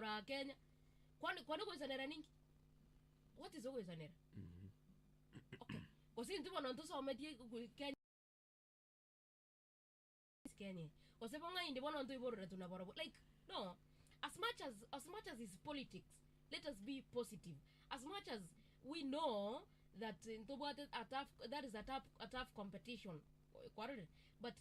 kura Kenya. Kwani kuisanera ningi? What is kuisanera? Okay. Kosi ndio ndo somedie Kenya. Kenya. Kosi bonga indi bono ndo iborora tunabora. Like no, as much as is politics, let us be positive. As much as we know that that is a tough competition. But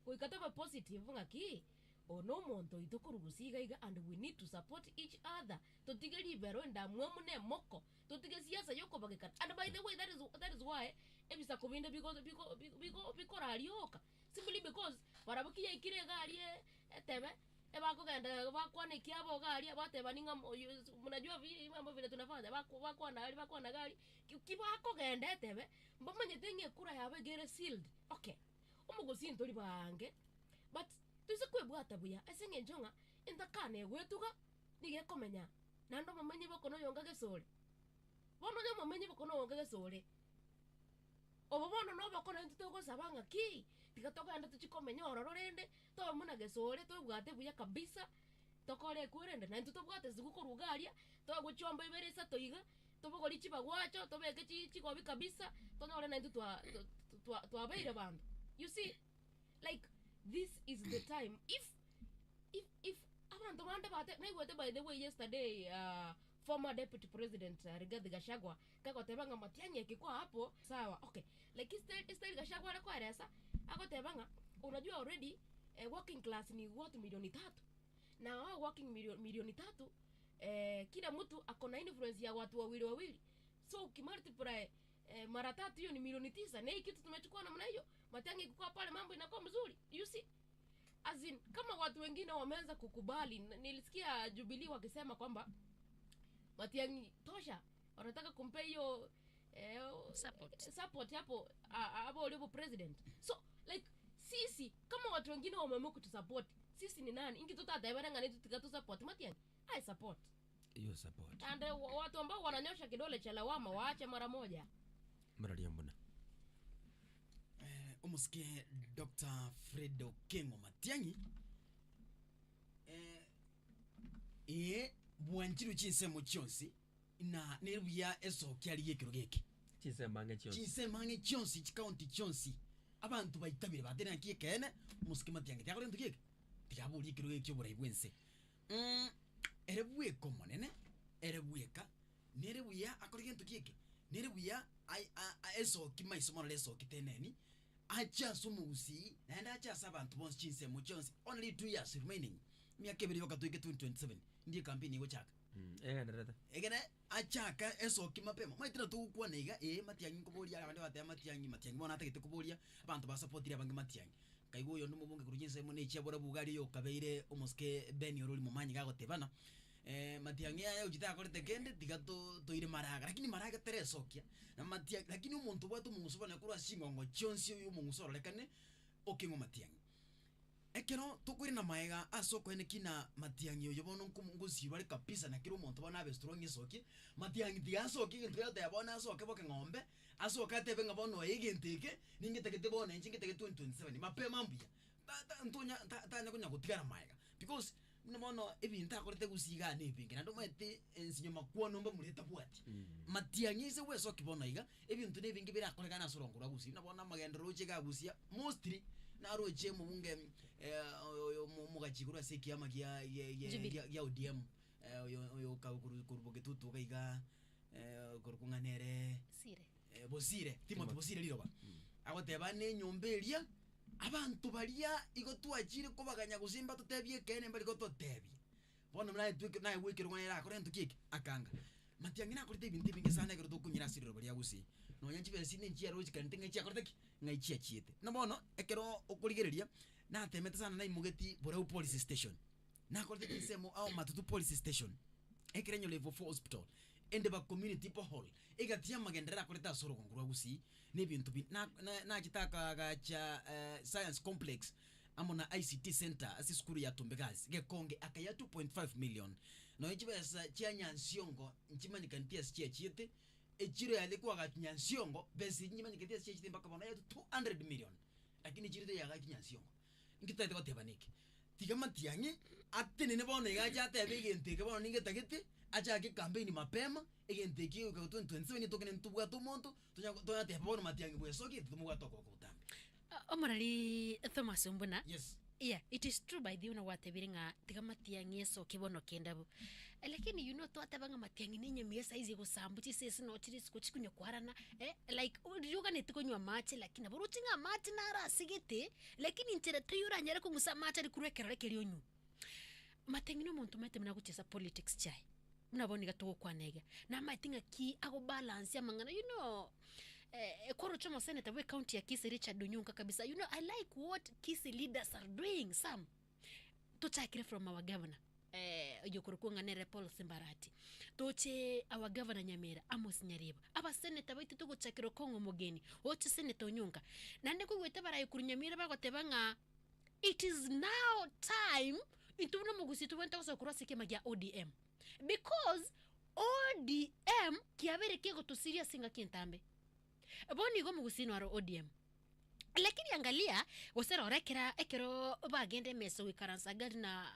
we got a positive ngaki ono monto itokurugusiga iga, and we need to support each other. To tigeli bero nda mwamune moko. To tigeli siasa yoko bageka. And by the way, that is why ebisa kubinde because arioka. Simply because barabuki ya ikire gari etebe bako genda bakwane kiabo gari abateba ninga mnajua vile mambo vile tunafanya bako na gari kibako genda etebe mbamanye tenge kura yabe gere sealed. Okay. Umugosi ntori bange but tuze kwebwata buya esenge njonga indakane gwetuga nige komenya nando mamenye bako no yonga gesore bono nyo mamenye bako no yonga gesore obo bono no bako no ntito sabanga ki tikatoka anda tuchikomenya orororende to muna gesore to bwate buya kabisa tokore kurende na ntito bwate zigukorugaria to guchomba iberesa toiga to bogori chibagwacho to beke chikobi kabisa to nore na ntito twa beire bando. You see, like this is the time. If abantu bande bate na by the way yesterday former deputy president Rigathi Gachagua kakotebanga Matiang'i akikuwa hapo sawa. Okay, like Esther Gachagua alikuwa aresa akotebanga unajua already working class ni watu milioni 3 na hao working milioni 3 kila mtu akona influence ya watu wawili, so ukimultiply mara 3 hiyo ni milioni 9 na hii kitu tumechukua namna hiyo. Matiang'i kukua pale mambo inakuwa mzuri. You see, as in kama watu wengine wameanza kukubali, nilisikia Jubilee wakisema kwamba Matiang'i tosha, wanataka kumpe hiyo support hapo ulipo president. So like sisi kama watu wengine wameamua kutusupport, sisi ni nani ingi tutataibana ngani tutikatu support Matiang'i? I support you support, and watu ambao wananyosha kidole cha lawama waache mara moja. Maradia mbona umusikie Dr. Fredo Kengo Matiang'i bwanchiru chinsemo chonsi na neruya esoki ali yekiro geke chinsemange chonsi chikaunti chonsi abantu baitabire batena kiyekene umusikie Matiang'i tyakore ntu kiyeke tikabuli yekiro geke oburayi bwense erebweko monene erebweka nerebuya akore ntu kiyeke nerebuya esoki maisomoro lesoki teneni acha sumusi naenda acha sabantu bonse chinsemo chonsi only 2 years remaining miaka ebiri bakatuike 2027 ndiye campaign igo chaka ndarata egene achaka esoki mapema maitira tukwa nega Matiang'i kuboria abandi bate Matiang'i bona ategete kuboria abantu ba supportira abange Matiang'i kaigo yo ndumubunge kuruginsemo ne chiabora bugari yo kabeire umuske Beni oruli mumanyi gagotebana Matiang'i ya ujita akorete kende tigato toire maraga lakini maraga teresokia na Matiang'i lakini umuntu bwatu mungusubana kurwa singongo chonsi uyu mungusoro lekane okingo Matiang'i ekero tukwiri na maega asoko ene kina Matiang'i yo bono nkumungusi bari kapisa na kiro umuntu bana be strong isoki Matiang'i tigasoki gintu yote yabona asoke boke ngombe asoka tebe ngabono yigintike ningitegete bona nchingitege 2027 mapema mbia ntunya tanya kunya gutigara maega because nomono ebintu akorete gusiga nebinge nando mete ensinyo makuono mba mureta bwati Matiang'i se weso kibona iga ebintu nebinge bira akorega na sorongura gusi nabona magendo roche ga gusia mostly na roche munge mugachigura se kiyama ya ODM yo ka kuruboke tutu kaiga kurukunganere Sire Bosire Timothy Bosire liroba agotebane nyomberia abantu baria igotwachire kubaganya gusimba tutebye kene mbali gototebye bono mna twike nae wikiro ngwana akore ntukike akanga Matiang'i na akorete ibintu binge sana gero tukunyira siriro baria gusi no nyanchi bere sine nchia rochi kan tinga chia akorete ngai chia chiete no bono ekero okurigereria na temete sana na imugeti bora police station na akorete kisemo au matutu police station ekerenyo level 4 hospital ende ba community hall egatia magendera akorete asoro ngurwa gusi nebintu na kitaka gacha science complex amona ICT center asi skuru ya Tumbegazi gekonge akaya 2.5 million no ejibesa chia Nyansiongo nchimanyika ntia chia chiete echiro yalikuwa ga Nyansiongo besi nyimanyika ntia chia chiete mpaka bona ya 200 million lakini chiro ya ga Nyansiongo ngitaite gotebaniki tiga Matiang'i atini ne bono igaja atebe gente ke bono ninge tagete acha ke campaign mapema egente ki ko 2027 tokene ntubwa to monto tonya te bono matiangi bwesoki tumugwa toko ko utambe. Omorari Thomas Mbuna. Yes. Yeah, it is true by the una watebiringa tiga matiangi so kibono kendabu. Lakini you know to atabanga matiangi ninye miesa hizi gusambuchi sisi no chiri sikuchikunyo kwarana like ujuga nitukunywa mache lakini aburuchinga mache nara sigete lakini nchera tuyura nyara kungusa mache likurekera lekeri onyu. Matiangi no muntu mete mna kucheza politics chai. Mnaboni gatoko kwanega. Na matinga ki ago balance ya mangana you know Koro Choma Senator we county ya Kisii Richard Onyonka kabisa. You know, I like what Kisii leaders are doing. Some tuchakire from our governor yokurukunga nere Paul Simbarati. Toche our governor Nyamira Amos Nyaribo. Aba senator baitu tugo chakiro Kongo Mogeni. Oche Senator Onyonka. Nande kuwete bara yokuru Nyamira bagotebanga it is now time ituna mugusitu wenta kusokura sikema ya ODM. Because ODM kiabere kego to serious singa kintambe. Boni go mugusino aro ODM. Lakini angalia wasera orekera ekero bagende meso wikaransa na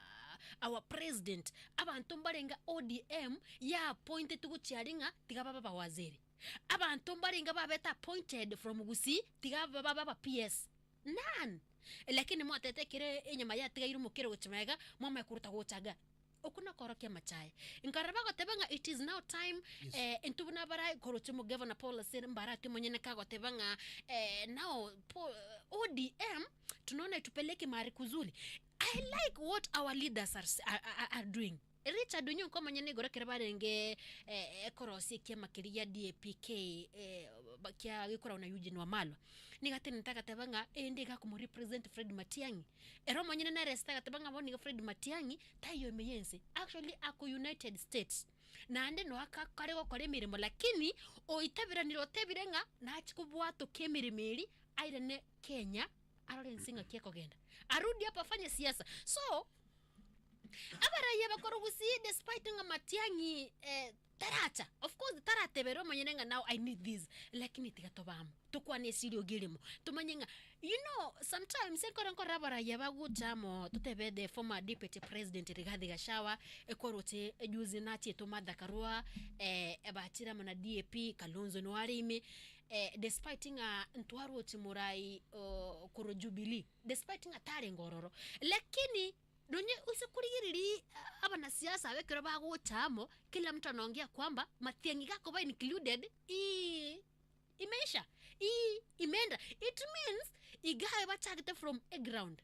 our president abantu mbarenga ODM ya appointed to gucharinga tiga baba waziri. Abantu mbarenga babeta appointed from Mugusi tiga baba PS. None. Lakini mwatetekere enyama ya tiga irumukere guchimega mama kuruta guchaga. Okuna korokia machaye. Inkaraba gotebanga it is now time intubuna bara korochimo governor Paul Simbarati mwenyene kagotebanga now ODM tunaona tupeleke mahali kuzuri. I like what our leaders are doing. Richard Onyonka mwenyene gorekera barenge korosi kia makiria DAPK bakia gikora una Eugene Wamalwa. Nigate nitaka tebanga ndiga kumu represent Fred Matiangi. Ero mwenyene na resta gatebanga boni Fred Matiangi tayo meyense. Actually ako United States. Na ande no akakare gukora emirimo lakini oitabira nirotebirenga na achikubwato kemiremeri airene Kenya arorensinga kiekogenda. Arudi hapa afanye siasa. So abaraye bakora ubusi despite nga Matiangi tarata. Of course tarate bero manyenga now I need this. Lakini tigatobamo. Tukwane sirio girimo. Tumanyenga you know sometimes enkorankora abaraye bagutamo tutebe the former deputy president Rigathi Gachagua ekorote juzi nati Tomadha Karua ebatira mana DAP Kalonzo Noarimi despite nga ntwaro timurai koro Jubilee despite nga tare ngororo lakini donye usikurigiriri abana siasa abekero bagutamo kila mtu anaongea kwamba Matiangi gako ba included imeisha imenda it means igaye bachagite from a ground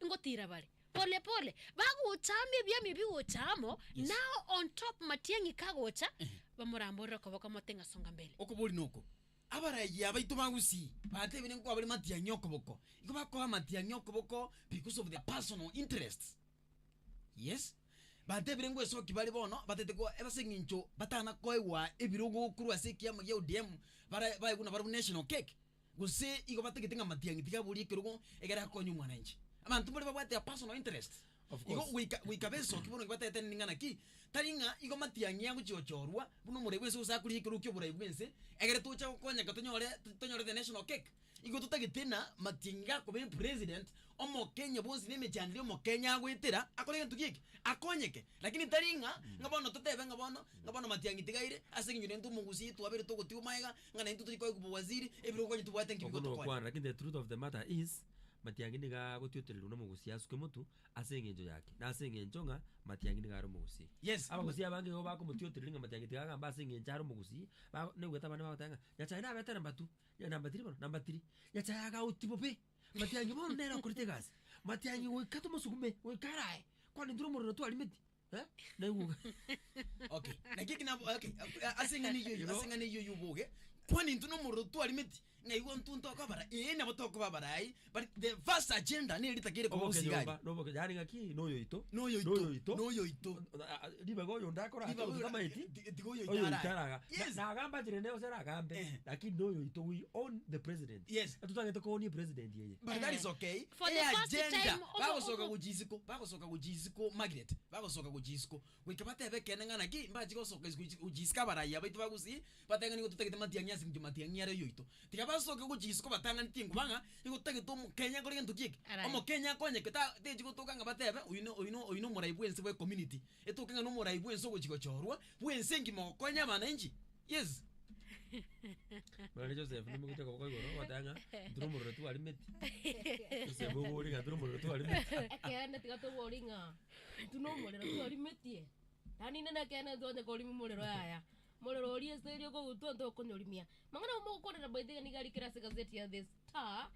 ngotira bale pole pole bagutame bya mibi utamo yes. Now on top Matiangi kagocha bamurambora ko bakamotenga songa mbele okubuli noko abaraye abaitu bagusi batebine ko abali Matiangi okoboko iko bako Matiangi okoboko because of their personal interests. Yes. Batebire ngwe so kibali bono batete ko ebasengincho batana koewa ebirugo kurwa sekia mu ODM bara iguna bara national cake guse igo bategetenga Matiangi tigaburi kirugo egera konyu mwananchi abantu bali babate personal interest igo wikabeso kibono kibatete ningana ki taringa igo Matiangi yangu chiochorwa buno murebwe so sakuri kirugo kyo burayi bwense egere tucha konya katonyore the national cake igo tutagitena Matiangi ko be president omo Kenya bozi neme chandire omo Kenya gwitira akole ntu kiki akonyeke lakini taringa ngabono tutebe ngabono Matiangi tigaire asenginyure ntu Mugusi twabere to gutiwa maiga ngana ntu tiko ku waziri ebiro konyi tubwate nkibiko to kwa lakini the truth of the matter is Matiangi niga gutioterera no Mugusi asuke mutu asengenjo yake na asengenjo nga Matiangi niga ro Mugusi yes abagusi abange go bako mutioterera Matiangi tiga ngamba asengenjo ro Mugusi ba ne gweta bana batanga ya China betera namba 2 ya namba 3 namba 3 ya China ga utipope Matiangi bono nera kurite gas Matiangi we kato musukume we karai kwani nduro muriro to alimeti naigu okay nakiki na okay asengani yo boge kwani ntuno muriro to alimeti ngaigo ntunto ko bara na botoko babarai but the first agenda ni litakire ko musigaji no boke yani ngaki no yoito diba go yonda kora Diba go kama iti tigo yo oyo itara. itaraga Yes. na agamba jirene osera agambe lakini noyo ito we own the president Yes. atutangete ko ni president yeye But that is okay. For the first time, bagosoka kujisiko Margaret. Bagosoka kujisiko. Wikabate kene ngana ki mbaji gosoka kujisika baraya baitu bagusi batenga ni gutagite matiangya singi matiangya re yoito. Tika basoka kujisiko batanga ni tingu banga igutagite mu Kenya kuri ntu kiki. Omo Kenya konye keta teji gutokanga batebe uino murai bwense bwe community. Etokanga no murai bwense gochiko chorwa bwense ngi mo Kenya manenji. Yes. Bale Joseph ni mukute ko igoro watanga ndurumuro tu ali meti Joseph bori ga ndurumuro tu ali meti ekene tiga to boringa tuno molero tu ari metie nani nene kene donde ko limi molero aya molero ori esterio ko gutonto ko nyorimia mangana mo ko na baidega ni gari kira se gazeti ya The Star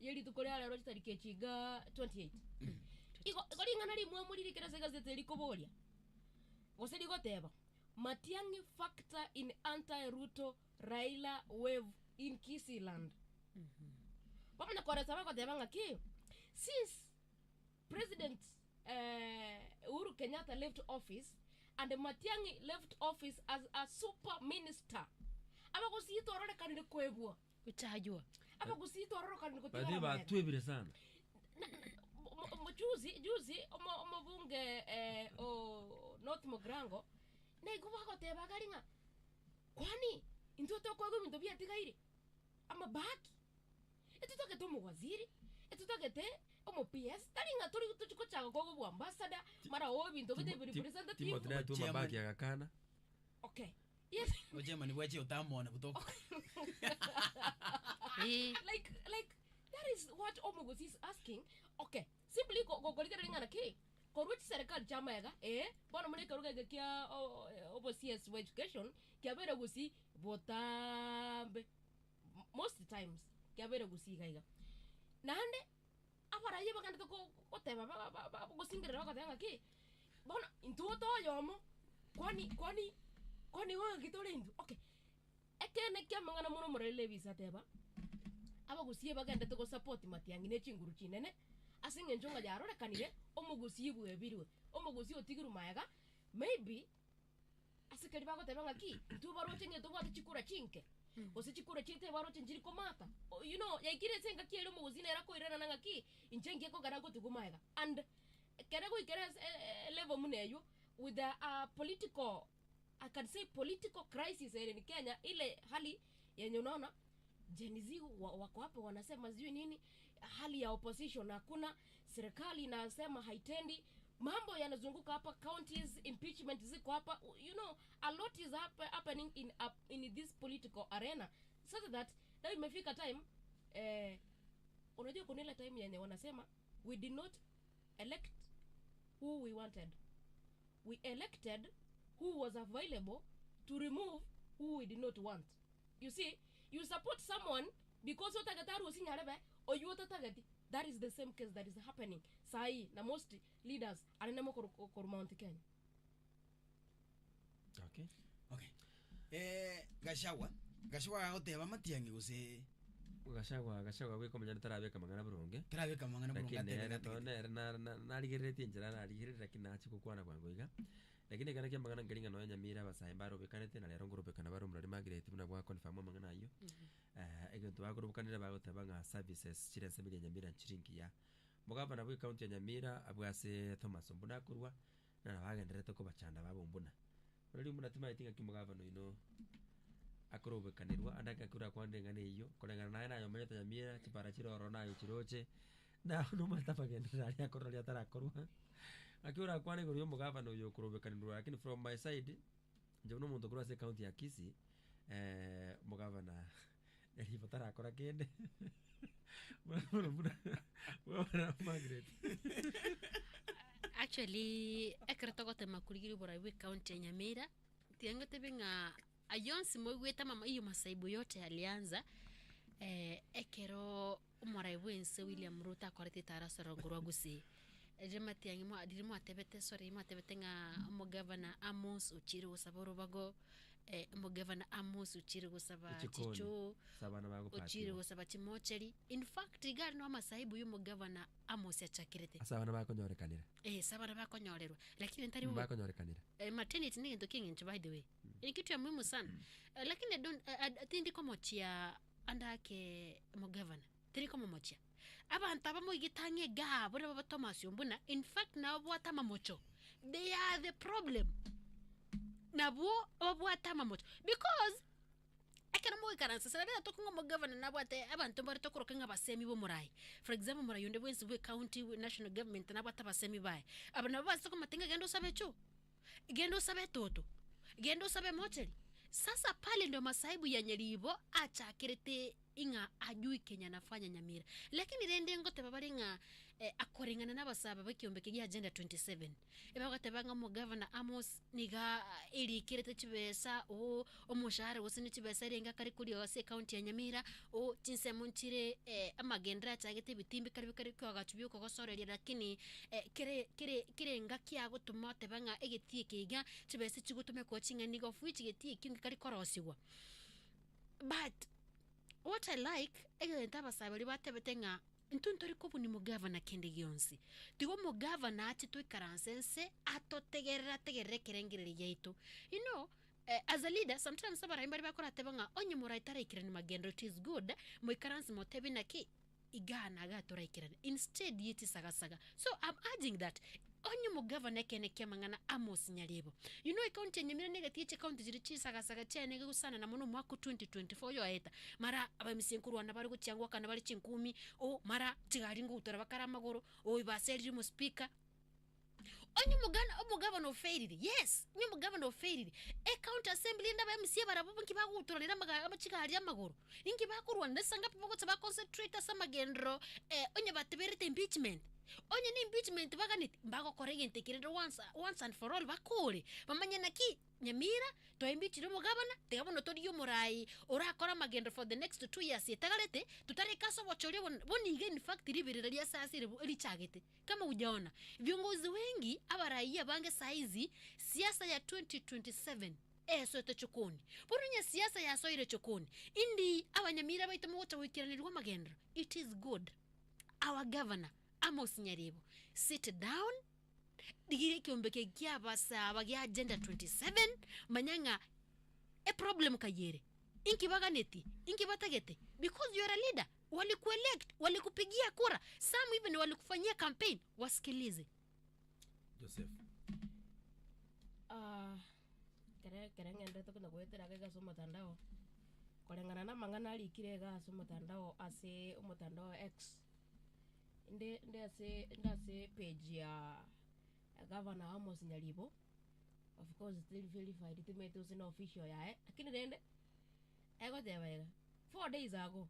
yeli tukore ala rochi tarike chiga 28 iko ringa nali mwa muri kira se gazeti liko boria goseri goteba Matiang'i factor in anti-Ruto Raila wave in Kisiland. Pamana kwa resama kwa tebanga ki since President Uhuru Kenyatta left office and Matiang'i left office as a super minister. Aba kusito orore kanile kwebwa. Uchajua. Aba kusito orore kanile kwebwa. bade ba twebire sana Juzi omobunge North Mogrango na iguba ko teba garinga kwani intoto kwa go minto bia tigaire ama baki etutoke to mu waziri etutoke te omo PS taringa turi tuchiko chako ko go ambassador mara o binto bide representative Timothy tu mabaki agakana okay yes Ojema ni weche utamona butoko. like that is what Omugos is asking. Okay, simply go ringa na ki koruchi serikali chama yaga bwana mune karuga kia overseas for education kia bere gusi botambe most times kia bere gusi gaiga nande apara yeba kanda ko koteba ba gusingirira bakatanga ki bwana intuto yomo kwani wa kitore indu okay ekene kia mangana muno murele visa teba aba gusiye bagenda to support Matiang'i ne chinguru chinene asinge njonga jarore kanire omugusiye bwebirwe omugusiye otigiru mayaga maybe asikari bago tebanga ki tu baro chinge to bwate chikura chinke ose chikura chite baro chinjiri komata you know yaikire senga kielo mugusine era ko irana nanga ki inchenge ko garango tugumayaga and kerego ikere level muneyo with the political I can say political crisis in Kenya ile hali yenye unaona Gen Z wako hapo wanasema sijui nini hali ya opposition hakuna serikali inasema haitendi mambo yanazunguka hapa counties impeachment ziko hapa you know a lot is happening in this political arena so that now imefika time unajua kuna ile time yenye wanasema we did not elect who we wanted we elected who was available to remove who we did not want. You see, you support someone because otagataru osinyarebe or you otagati. That is the same case that is happening. Sai na most leaders are nemo Mount Kenya. Okay. Gashawa oteba Matiang'i gose Gashagwa we komenya tarabeka mangana burunge tarabeka mangana burunge lakini na ligirete njira na ligirete lakini achi kukwana kwangu iga lakini kana kia mangana ngiringa no nyamira basai baro bekanete na lero ngorobekana baro murari Margaret buna bwa confirm mangana ayo ego to bagorobekanira bagotabanga services chira semire nyamira nchiringi ya mugabana bwe county ya Nyamira abwase Thomas Mbuna kurwa na bagenderete ko bachanda babombuna ruri muna tima itinga kimugabano ino akorobekanirwa andaka kura kwandengane iyo kolengana nayo mayota Nyamira chipara chiroro nayo chiroche na no matapagendera ari akorori atarakorwa akiura kwane gori mugabano yo kurobekanirwa lakini from my side nje no muntu kurase county ya Kisii mugabana eri botara akora kende Bwana Margaret actually ekretogote makurigiri bora we county ya Nyamira tiangote binga ayonsi mwegweta mama iyo masaibu yote alianza ekero umaraibwense William Ruto akorete tarasarongorwa gusi Matiang'i mo adirimo atebete sorry mo atebete nga mo governor Amos Ochiri usaboro bago Mugavana Amos uchiri gusaba Ichikoni. chicho Sabana bago uchiri pati. gusaba chimocheri. In fact igari no masaibu yu Mugavana Amos yachakirete Asabana bako nyorekanira. sabana bakonyorerwa lakini ntari Bako nyorekanira. maternity ni kintu kingi by the way ni kitu ya muhimu sana lakini tindi komochia andake Mugavana tiri komochia abantu abamo igitange ga bora baba Thomas Yombuna in fact na bwata mamocho they are the problem nabo bwata mamocho because akana mo ikaransa sala to kungo Mugavana na bwate abantu bari to kuroka ngabasemi bo murai for example murai yonde bwensi bwe county national government na bwata basemi bae abana basi ko matenga gendo sabe chu gendo sabe toto gendo sabe mocheli sasa pale ndio masaibu ya Nyeribo achakirete inga ajui Kenya nafanya Nyamira lakini rende ngote babari nga akoringana n'abasaba bakiombe kigi agenda 27 ebagate banga mu Governor Amos niga iri kirete kibesa omushahara gusini kibesa renga kari kuri wase county ya Nyamira cinse munchire amagendra cyagete bitimbi kari ko agachubiyo ko gosoreria lakini kirenga kya gutuma tebanga egetie kiga kibesa kigutume ko cinga nigo fuichi getie kingi kari korosigwa but what I like egenta basabali batebetenga ntuntori kubu ni Mugavana kende gionsi tigo Mugavana ati twikaransense atotegerera kerengireri yaitu you know as a leader sometimes sabara imbari bakora tebanga onye muraitara ikirani magendo it is good muikaransi motebi naki igana gatora ikirani instead yiti saga so I'm urging that onye Mugavana kene kemangana Amos Nyaribo you know county Nyamira negatiye county ziri chisaga cyane gusana na muno mwaka 2024 yo aheta mara abamisinkuru wana bari gucyangwa kana bari 10 mara tigari ngutora bakara amagoro ibaseri mu speaker onye Mugavana failed yes onye Mugavana failed county assembly ndaba MC barabo nkibagutorera amachigari amagoro inki bakurwa ndasanga pipo gutsa ba concentrate samagendro onye bateberete impeachment onye ni impeachment baganite mbago korege kirendo once and for all bakure bamanye naki Nyamira to impeach Mugavana tegabono toriyo murai urakora magendo for the next 2 years itagarete tutarekaso bochori boni in fact libirira sasa lichagete kama ujaona viongozi wengi abaraia bange saizi siasa ya 2027 sote chokoni borunya siasa ya soire chokoni indi abanyamira baitamo gocha wikiranirwa magendo it is good our governor Amos Nyaribo sit down digire kiombeke kia basa bagia agenda 27 manyanga problem kayere inki baganeti inki batagete because you are a leader walikuelect walikupigia kura some even walikufanyia campaign wasikilize Joseph kere ngende to kuna kwetera ga so mutandao kolengana na mangana ali kirega so mutandao ase mutandao X ndase page ya Governor Amos Nyaribo of course still verified it made us an official ya lakini rende ego tebega 4 days ago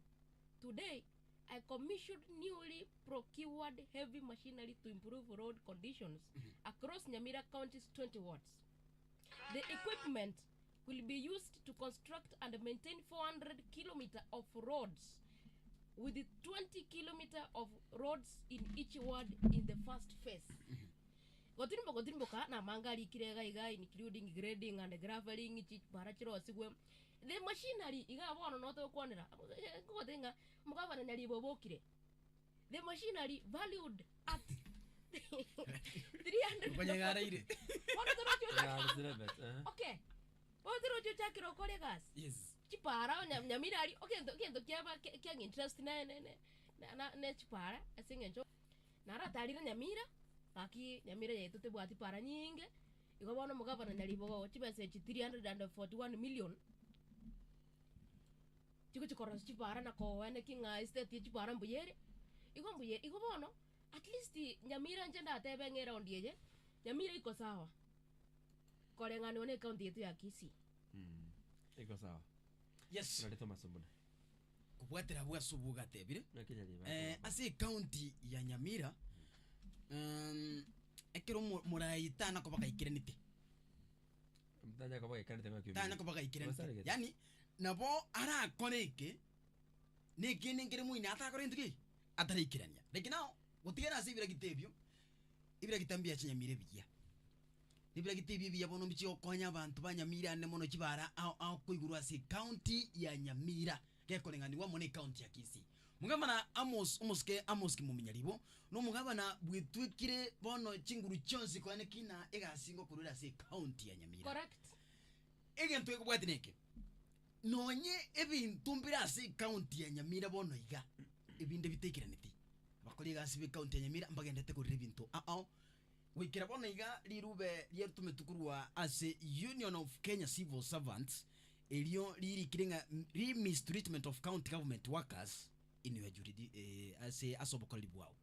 today I commissioned newly procured heavy machinery to improve road conditions across Nyamira County's 20 wards. The equipment will be used to construct and maintain 400 kilometers of roads with 20 kilometers of roads in each ward in the first phase. Gotirimbo ka na mangali kirega iga including grading and graveling ichi barachiro sigwe the machinery iga bono no to kwanira ngotenga Mugavana Nyaribo bokire the machinery valued at 300 Banyagara ire. Okay. Otro chucha kiro colegas. Yes. Chipara Nyamira ali okay ndo kya interest na chipara asingencho nara talira Nyamira aki Nyamira yetu te bwati para nyinge iko bono Mugavana Nyaribo chibese 341 million chiko chikora chipara na ko ene kinga estate chipara mbuyere iko bono at least Nyamira njenda tebe ngera ondieje Nyamira iko sawa kolengano ne county yetu ya Kisii iko sawa Yes. Raleto masombona Kubwatera bwa subuga tebire nakenya liba ase county ya Nyamira ekero muraitana ko bakaikiranite mtanya ko bakikanite ngakyo tana ko bakaikiranite yani nabo ara koreke nekene ngere muina atakore ntuki atarikirania like now gutigera ase ibira gitebyo ibira gitambia Nyamira bigia nibira gitibi bya bono bichi okonya abantu banyamira ne mono kibara au kuiguru ase county ya Nyamira gekolenganiwa mone county ya Kisii mugabana Amos muminyaribo no mugabana bwitwikire bono chinguru chonsi kwane kina egasingo kurura ase county ya Nyamira Correct. egento ekubwatineke nonye ebintu mbira ase county ya Nyamira bono iga ebinde bitekiraniti bakori gasi be county ya Nyamira mbagendete kurira ebintu wikira bono iga lirube lyetume tukurwa ase Union of Kenya Civil Servants elio lirikirenga mistreatment of county government workers in your ase asobokoli bwao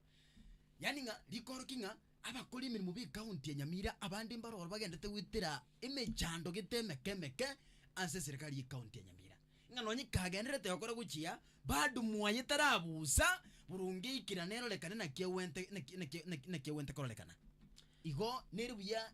yani nga likorokinga abakoli mirimo bi county ya Nyamira abandi mbaroro bagendete witira emechando getemekemeke ase serikali ya county ya Nyamira nga nonye kagenderete yakora guchia badu mwaye tarabusa burungi kiranero lekane na kiewente korolekana igo neribuya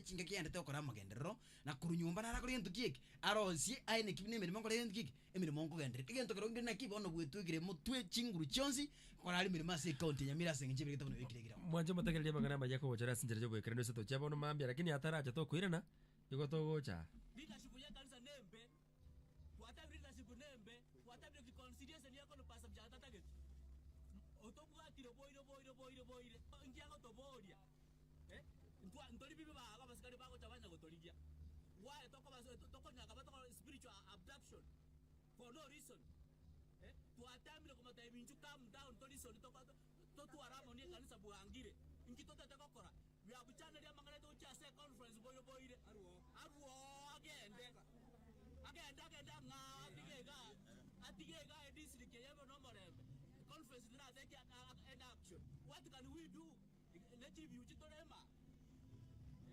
chinga kiendete okora amagenderero na kurunyumba narakora into kiki arosi aine kibine mirimo nkora into kiki emirimo nkogendere igento kerongere na kibono gwetwigire mutwe chinguru chonsi kora ali mirimo ase county Nyamira senge bigete bono bikiregira mwanje mutagereria magana maja ko bochara sinjere jo bwekere nese to chabo no mambia lakini ataracha to kuirana yuko to gocha leadership ya kanisa nembe wata leadership nembe wata bi reconciliation yako no pasa bya tatage otobwatire boire ngiyango to boria ntoli bibi ba basikari bako tabanya gotoligia why toko nyaka batoko spiritual abduction for no reason to atamile kuma taibinju calm down to listen to aramo ni kanisa buangire ingito tetekokora ya buchana ya mangale to cha se conference boire arwo agende nga atigega district yebo no morembe conference na take an action what can we do let you chitorema.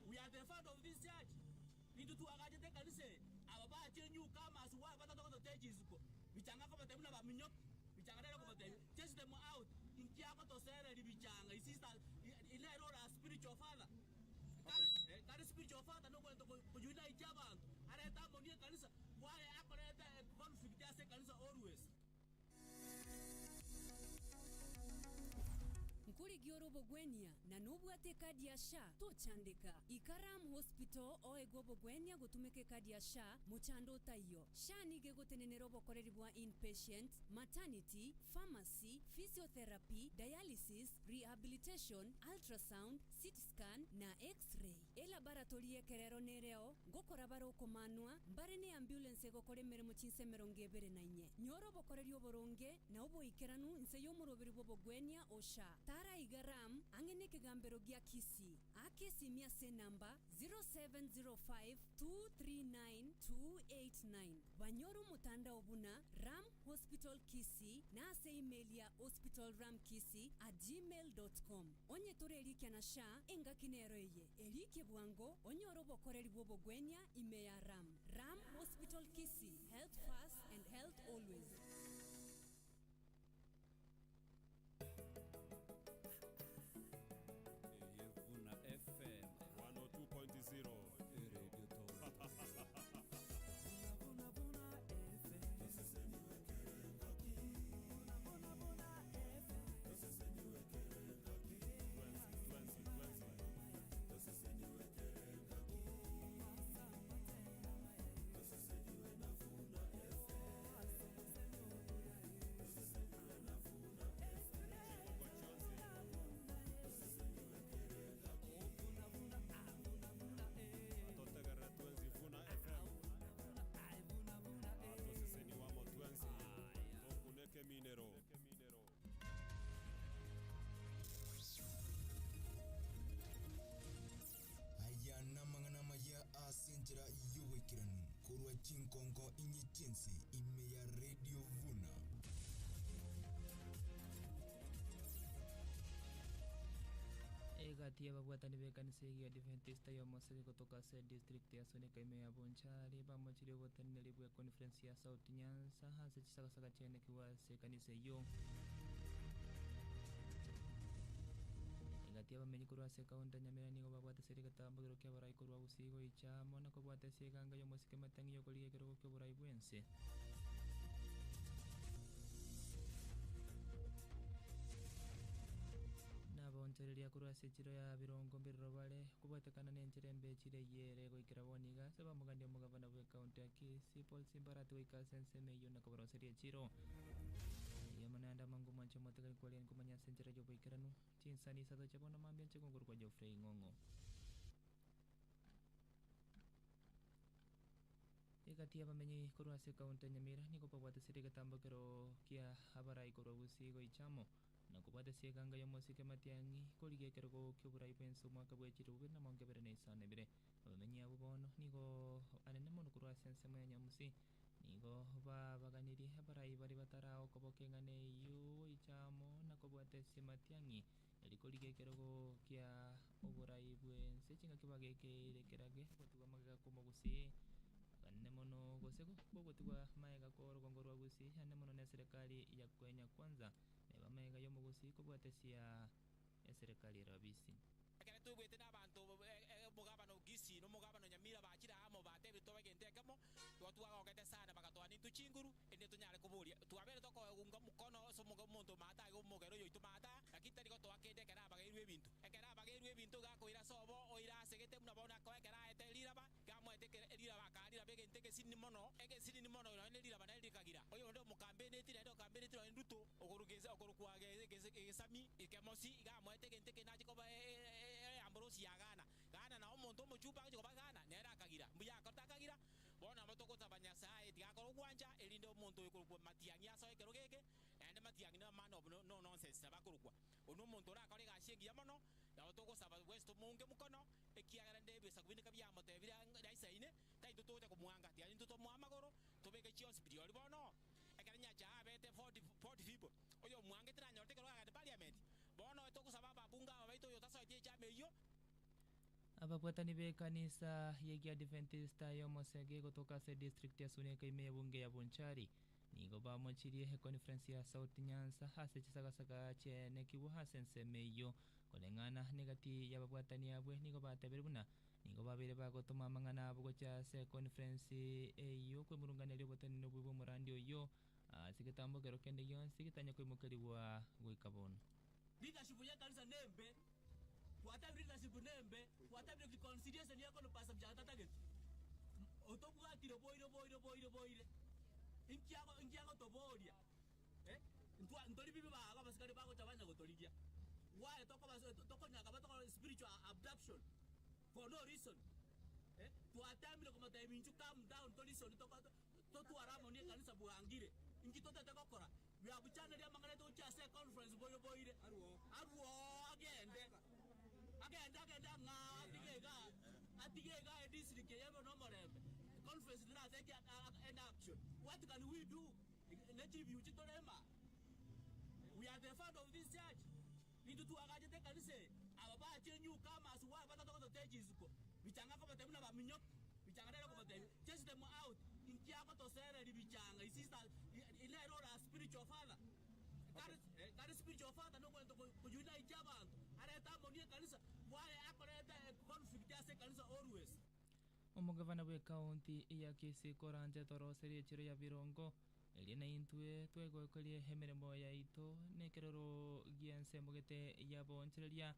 We are the founder of this church. Into two agaje te kanise ababa chenyu kama asuwa bata to teji zuko bichanga ko batemuna ba minyo bichanga rero ko batem chase them out inkia ko to sere di bichanga sister ile role as spiritual father kare spiritual father no kwento ko unite abantu areta monie kanisa wale akoreta conflict ya se kanisa always Nkuri Giorobo Gwenia na nubwate kadi ya SHA tochandika Ikaram Hospital oegobo Gwenia gutumike kadi ya SHA muchando tayo SHA nige gutenenero bokoreribwa inpatient maternity pharmacy physiotherapy dialysis rehabilitation ultrasound CT scan na x-ray elaboratory ekerero nereo gokora baroko manwa mbare ne ambulance gokore meremo chinse merongebe na inye nyoro bokorerio boronge na ubo ikeranu nse yo murobiri bobo Gwenia o SHA Tara Igaram angene kegambero gia Kisii akesi miase namba 0705239289 Banyoru mutanda obuna Ram Hospital Kisii na ase email ya hospitalramkisii@gmail.com onye tore elikia na SHA enga kinero eye elikie bwango onye orobo koreri bobo Gwenia ime ya Ram Hospital Kisii health first and health always. Sinjira yuwekiranu kurwa chinkonko inyichinsi ime ya Radio Vuna Egati ababwatani bekanise ya Adventista yo moseri kutoka se district ya Sonika ime ya Bonchari pamoja na wotani nilibwe conference ya South Nyanza hasa chisaka chene kiwa se kanise yo Egati abamenyi kurwa se kaunta Nyamira nigo babwate serika tambugiro kya barai kurwa usigo icha mona ko bwate se ganga yo mosike matangi yo koliye kero kyo barai bwense Nabonche barosereria korwa sechiro ya birongo mbiriro bare kubatekana nenjere mbechire yere goikera boniga se bamugania mugabana bwe county ya Kisii Paul Simbarati goika senseme yo nakabaroseria chiro yamananda mangu mancho matakari kwalien kumanya senjera jo boikeranu chinsani sato chabona mambia chekonguru kwa Geoffrey Ngongo ikatia bamenyi korwa se county Nyamira niko pabwate sirika tambokero kia habarai korwa busi goichamo na kubate sieganga yo mosike matiangi kolige kergo kyobura ipenso mwaka bwe chiruwe na monge bere nesane bere bamenyi abo bono nigo anene mono kurwa sense mwe nyamusi nigo baganiri habarai bari batarao kobokengane yu ichamo na kubate simatiangi eri kolige kergo kya oburai bwe sechinga kibageke rekerage botuga magaga komogusi anene mono gosego bogotuga maega koro gongorwa gusi anene mono ne serikali ya Kenya kwanza bamega yo mugusi kubwatesia serikali rabisi ekere tugwite n'abantu mugabano Kisii no mugabano Nyamira bakira amo batebe tobagentekamo twatwagogete sana bagatwani tuchinguru ende tunyale kuburia twabere toko unga mukono so muntu mata go mugero yo itumata akitari go twakende kera bagirwe ebintu ekera bagirwe ebintu gakoira sobo oira segete muna bona ko ekera etelira ba gamwete erira bakarira begenteke sinni mono no erira bana erikagira oyo ndo mukambene tire ndo kambene tire nduto ogorugeza ogorukwage gesami ikemosi gamwete genteke nachi ko ambrosi yagana gana na omuntu muchupa ngo bagana nera akagira mbuya akatakagira bona motoko tabanya sae tigakoro gwanja elinde omuntu ekurukwa matiangi aso ekerogeke ende matiangi na man of no nonsense abakurukwa ono muntu ra kare gashengi yamono ya otoko saba west munge mukono ekiagara ndebe sakubineka bya motebira daisaine tai tutote kumwanga tiani tuto mwamagoro tobeke chi hospital bono ekanya cha abete 40 people oyo mwange tira tekero ga parliament bono etoko saba babunga abaito yotaso tie cha meyo abapwatani be kanisa yegi Adventista yo mosege kutoka se district ya Suneka ime bunge ya Bonchari nigo ba mochiri he conference ya South Nyanza hase chisaka chene kibu hasense meyo kolengana negati ya bapwatani abwe nigo bateberuna nigo babere bagotoma mangana abo cha se conference eyo kwemurungana lyo botani no bwo murandi oyo sikitambo kero kende yon sikitanya kwemukari wa gwikabono leadership ya kanisa nembe whatever leadership nembe whatever the consideration yako no pasa bjata target otobuga tiro boire inkiago to boria ntori bibi ba basikari bako tabanya gotoligia why toko nyaka batoko spiritual abduction for no reason to atamile kuma time to calm down to listen to aramo ni kanisa buangire inkitote tekokora we have channel ya mangane to cha se conference boire arwo agende nga atigega district yebo no morembe conference na take an action what can we do native you chitorema we are the founder of this church into to agaje te kanise ababa chenyu kama asuwa bata to stage ko bichanga ko batemuna ba minyo bichanga dero ko batem chase them out inkia ko to sere bichanga sister ile ro spiritual father that spiritual father no going to unite abantu areta monie kanisa wale akoreta conflict ya se kanisa always omugavana bwe county ya Kisii koranje toroserie chiro ya birongo elina intwe twego kolie hemeremo ya ito nekeroro gianse mugete ya boncheria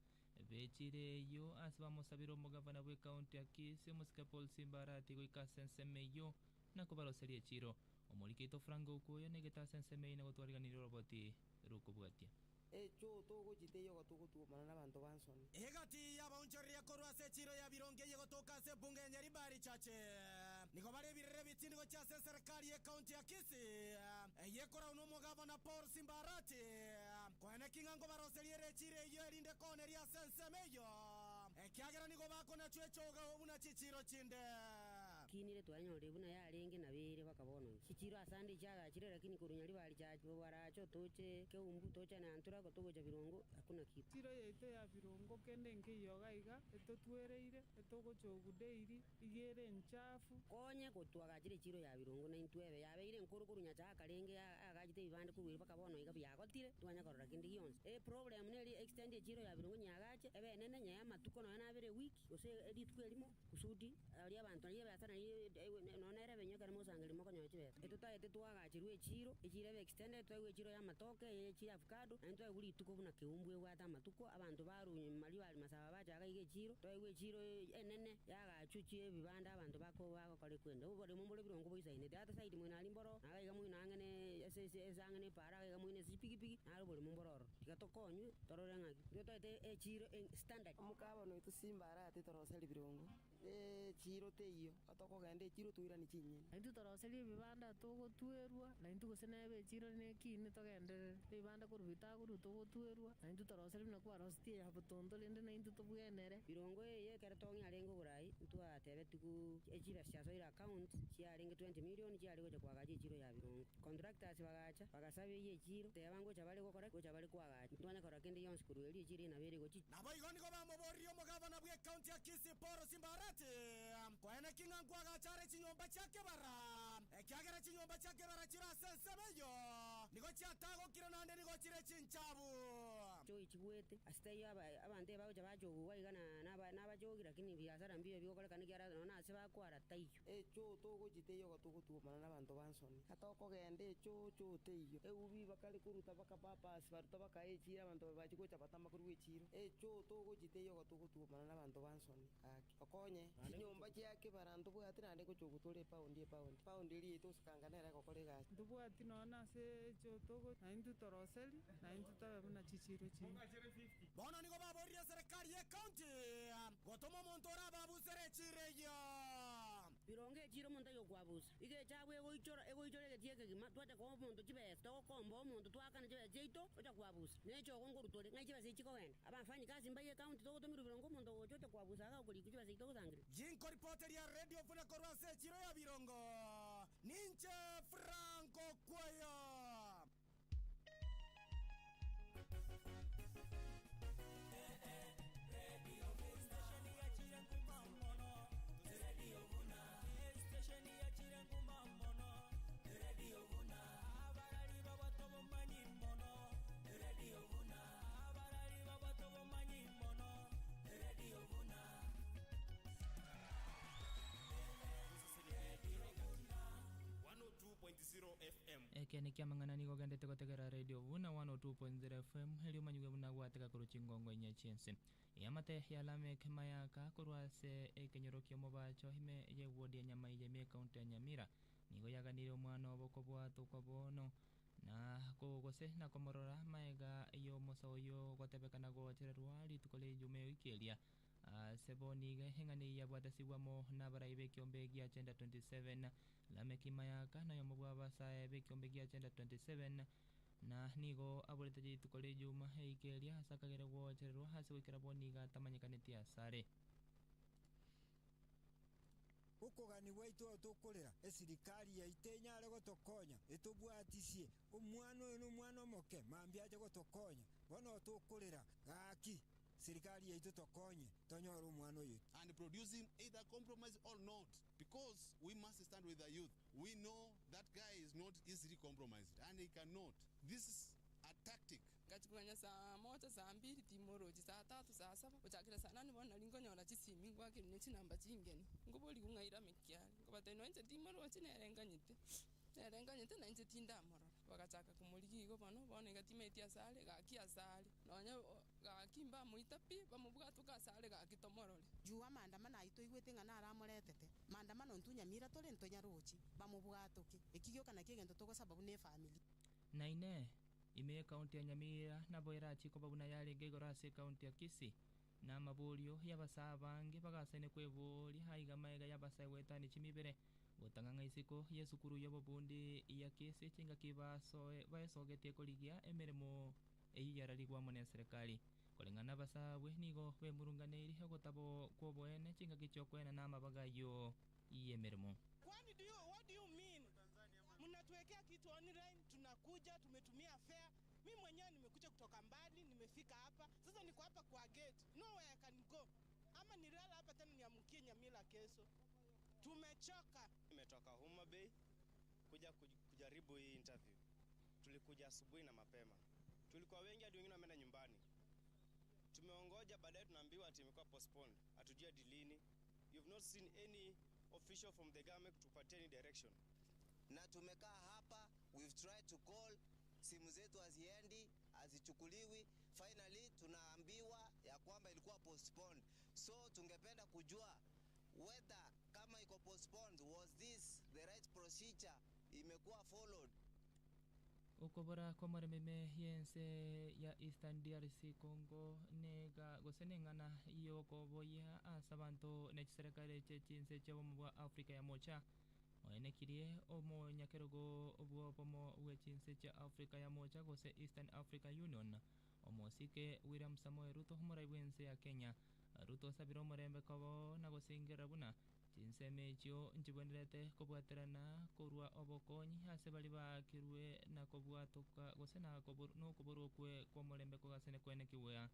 bechire yo asba sabiro omugavana bwe county ya Kisii musika Paul Simbarati goika sensemeyo nakobaroserie chiro omolikito frango kuyo negeta sensemeyo nagotwariganiro roboti rukubwatia echo togo chiteyo gotugo manana bantu banson egati yabaunchoria korwa se chiro ya bironge yegotoka se bunge nyari bari chache niko bare birere bitindi gocha se serikali ya county ya Kisii yekora uno mugavana Paul Simbarati kwene kingango baroseliere chire yo erinde koneria sensemeyo ekiagera niko bakona chwechoga una chichiro chinde kinire twanyore buna yarenge nabere bakabono chichiro asande chaga chire lakini kurunyari bari chacho baracho toche keumbu tocha na antura gotogo cha birongo hakuna kitu chiro yeito ya birongo kende nke yoga iga etotwereire etogo chogudeiri igere nchafu konye gotwaga chiro ya birongo na intwebe yabeire nkuru kurunya cha karenge agajite bibande kubiri bakabono iga byagotire twanya korora kindi yonse problem neri extend chiro ya birongo nyagache ebe nene nya matuko no na bere week ose edit kwelimo kusudi ali abantu ali basana no nere benyo karamo gusangeli moko nyoche beta etutaete twagachirwe echiro be extended twaigwe echiro ya matoke echi avocado na twaigwe ituko buna keumbwe gwata amatuko abantu barunye mali bali masaba bachaga ige echiro twaigwe echiro enene yagachuchie bibanda abantu bakore kwenda ubore mumbole birongo boisaine data side mwina alimboro agaiga mwina angene esangene para agaiga mwina sipikipiki naro bore mumbororo tigatokonywe torore ng'aki twaite echiro standard omukaba noitu simbara ate toroseli birongo chiro teiyo atokogenda echiro tuirani chinyeni naintu toroseli ebibanda togotwerwa naintu gose nebe echiro nekine togenderere ebibanda korubita koru togotwerwa naintu toroseli buna kwarositie ya botondo rende naintu tobwenere birongo eye kere tong'arenge oborai ntwatebe tiku echiro ciasoire account chiarenge 20 million chiari gocha kwagacha echiro ya birongo contractors bagacha bagasaba eye echiro teba ngocha bari gokora gocha bari kwagacha twanya kora kende yonsi kurweri echiro inabere gochi nabo igo nigo bamoborio omogavana bwa ekaunti ya Kisii Paul Simbarati kwene king'a nkwagachare chinyomba chiake bara ekiagera chinyomba chiake bara chirasensebeyo nigo chiatagokire nande nigo chire chinchabu cho ichibwete asiteyo abante bagocha bachogwa iga nabachogi lakini biasara mbio bigokoreka nikiara nona ase bakwara taiyo echo togochiteyo gotogotuomana n'abantu bansoni atokogenda echo teiyo eubi bakari kuruta bakapapasi baruta bakaechira abantu bachigocha batama korwa echiro echo togochiteyo gotogotuomana n'abantu bansoni aki okonye chinyomba chiake barantu bwate nande gochogotore paundi eri etosikangana gokora egasi ndubwati nona ase echo togo naintu toroseli naintu tabe buna chichiro chi bono nigo baborie serikali ye county gotoma omonto ora babusere echireyo birongo echiro omonto ayokwabusa iga echabwe egoichora egetieke gima twate koba omonto chibesa togokomba omonto twakana chibesa chiaito ocha kwabusa nechogo ngorutore ng'ai chibesa ichikogenda abafanyi kasi mba ye county togotomira birongo omonto gocha ocha kwabusa agagokoriki chibesa ichitogosangire jinko ripoteri ya radio funa korwa ase echiro ya birongo ninche Franco Kwayo. eke nä kä amang'anani gogendete gotegera radio buna 102.0 fm heli umanyuge buna gwatega kuru chingongo inya chiense yamate ya lamek mayaka kurwase ekenyorokia mobacho hime yegwodia nyama ije mie kaunti ya Nyamira nigo yaganire omwana oboko bwato kwa bono na kogose na komorora maega iyo mosa oyo gotebekana gochererwa ritukole jume ikelia seboniga hengani yabwatasiwamo nabaraibe kiombe gia agenda 27 lameki mayaka nayo mobwabasa be kiombe gia agenda 27 na nigo aborete tukole juma heikelia sakagere gwochererwa hase wikira boniga tamanyikaneti asare ukugani waitu tukurira esirikali ya itenyare gotokonya etubwatisie omwana oyo n'omwana omoke mambiaje gotokonya bono tukurira gaki serikali yaitu tokonye tonyora omwana oyo and producing either compromise or not, because we must stand with the youth. We know that guy is not easily compromised and he cannot. This is a tactic. Ngachikanya saa moja saa mbili timoroji saa tatu saa saba uchakira saa nane bona lingonyora chisimi ngwake nechi namba chingeni ngoboli kungaira mekiali ngobata inoenze timoroji nerenganyite na inje tinda morora bagachaka kumuligi go bano bone gatimeti asale gaki asale nonya gakimba muitapi bamubwato kasale gakitomorore juwa maandamano aito igwete ngana aramoretete maandamano ntunyamira tole ntonyarochi bamubwatoke ekigyo kana kigendo togo sababu ne family naine ime kaunti ya Nyamira nabo irachiko babuna yale ngegora se kaunti ya Kisii na mabulyo yabasabange bagasene kwebuli haiga maega yabasaiwetani chimibere gotanganga isiko yesukuru yobobundi ya Kisii chinga kibasoe baesogetie koligia emeremo eyararigwa mone serikali kolengana basabwe nigo bemurunganiri hegotabo kwoboene chinga kichokwena na mabagayo yemeremo. What do you mean? Mnatuwekea kitu online, tunakuja tumetumia fare. Mimi mwenyewe nimekuja kutoka mbali, nimefika hapa. Sasa niko hapa kwa gate. Nowhere I can go. Ama nilala hapa tena niamkie Nyamira kesho. Tumechoka. Nimetoka Homa Bay kujaribu hii interview. Tulikuja asubuhi na mapema. Tulikuwa wengi hadi wengine wameenda nyumbani. Tumeongoja baadaye tunaambiwa ati imekuwa postponed. Hatujui dilini. You've not seen any official from the government kutupatia any direction. Na tumekaa hapa, we've tried to call, simu zetu haziendi, hazichukuliwi. Finally tunaambiwa ya kwamba ilikuwa postponed. So tungependa kujua whether kama iko postponed, was this the right procedure, imekuwa followed? Ukobora kwa marememe yense ya Eastern DRC Congo nega gosenengana iyo koboya asabanto nechiserekare chechinse chebomwa Afrika ya mocha oene kirie omo nyakerogo obwo pomo wechinse cha Afrika ya mocha gose Eastern Africa Union omosike William Samoei Ruto humuraibwense ya Kenya Ruto sabiro murembe kobo na gosingira buna chinse mecho njibwenderete kobwaterana korwa obokonyi ase bali bakirwe na kobwatoka gose na koborokwe kwa mulembe kogasene kwene kiwea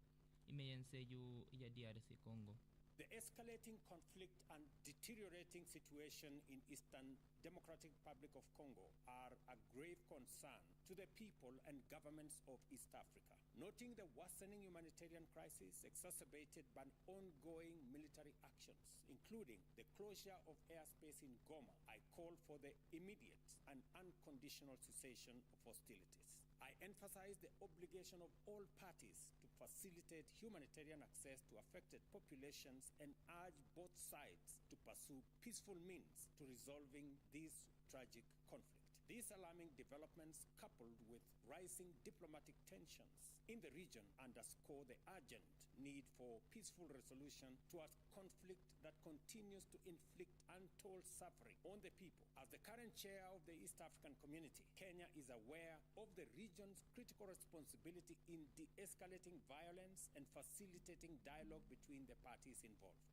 imeyense yu ya DRC Congo. The escalating conflict and deteriorating situation in Eastern Democratic Republic of Congo are a grave concern to the people and governments of East Africa. Noting the worsening humanitarian crisis exacerbated by ongoing military actions, including the closure of airspace in Goma, I call for the immediate and unconditional cessation of hostilities. I emphasize the obligation of all parties to facilitate humanitarian access to affected populations and urge both sides to pursue peaceful means to resolving this tragic conflict. These alarming developments, coupled with rising diplomatic tensions in the region, underscore the urgent need for peaceful resolution to a conflict that continues to inflict untold suffering on the people. As the current chair of the East African Community, Kenya is aware of the region's critical responsibility in de-escalating violence and facilitating dialogue between the parties involved.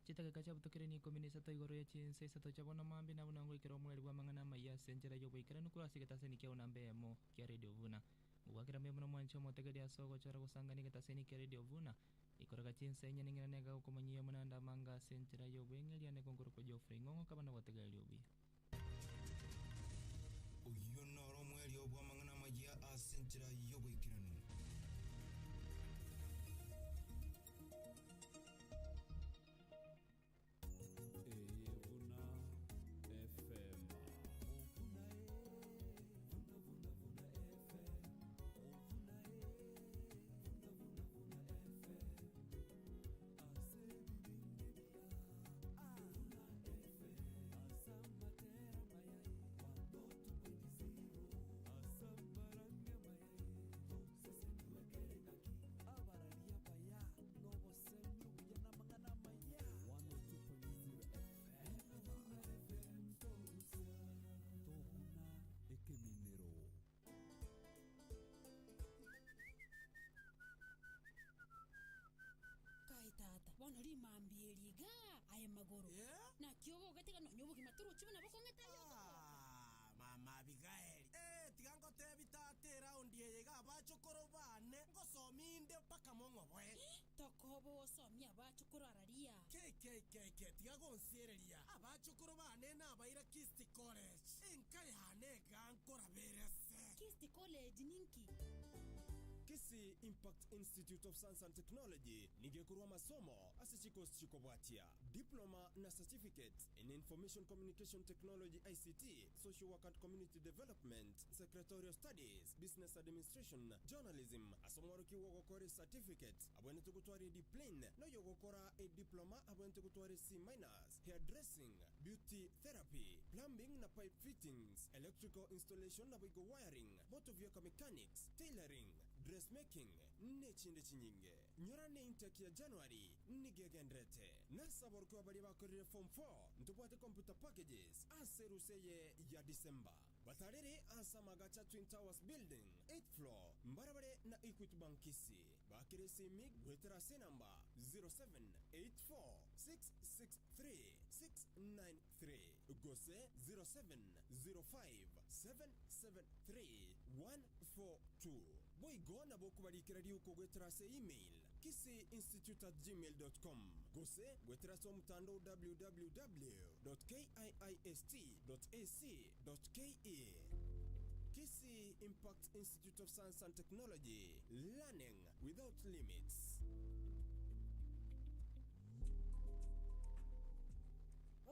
Chitaka kacha butokere ni komini sato igoro ya chinse sato chabona mambi na bunango ikero mweri wa mangana maya senjera yobo ikera nukura sikata seni kia unambe mo kia radio vuna mwakira mbe mwana mwancho motegedi asogo chara kusangani kata seni kia radio vuna ikoro ka chinse nyene ngina nega ukomanyiya mwana manga senjera yobo engeli ya nekongoro kwa Geoffrey ngongo kabana wategedi yobi uyo noro mweri wa mangana maya senjera yobo ikera bono rimambieriga aya magoro na kiobo gateka no nyobo kimaturu chibona bokongeta mama Abigail tigango tebitatera ondie yega abachokoro bane ngosominde paka mongo bwe tokobo somia abachokoro araria ke tigago nsereria abachokoro bane na abaira Kist College enkare hane gankora berese Kist College ninki Kisi Impact Institute of Science and Technology nigekurwa masomo asichikos chikobwatia diploma na certificate in information communication technology ICT, social work and community development, secretarial studies, business administration, journalism, asomoro kiwogokore certificate abwene tukutwari diplane no yogokora a diploma abwene tukutwari C minors, hairdressing, beauty therapy, plumbing na pipe fittings, electrical installation na wigo wiring, motor vehicle mechanics, tailoring, dressmaking nechinde chinyinge nyorane intake ya January nigegendrete nasabor kwa bali bakorire form 4 ntubwate computer packages aseruseye ya December batarere asamagacha Twin Towers building 8th floor mbarabare na Equity Bankisi bakirisi mig weterase number 0784663693 gose 0705773142 boigona bokubalikira liuko gweterase email kisi institute@gmail.com gose gweterase omutando www.kiist.ac.ke Kisi Impact Institute of Science and Technology, learning without limits.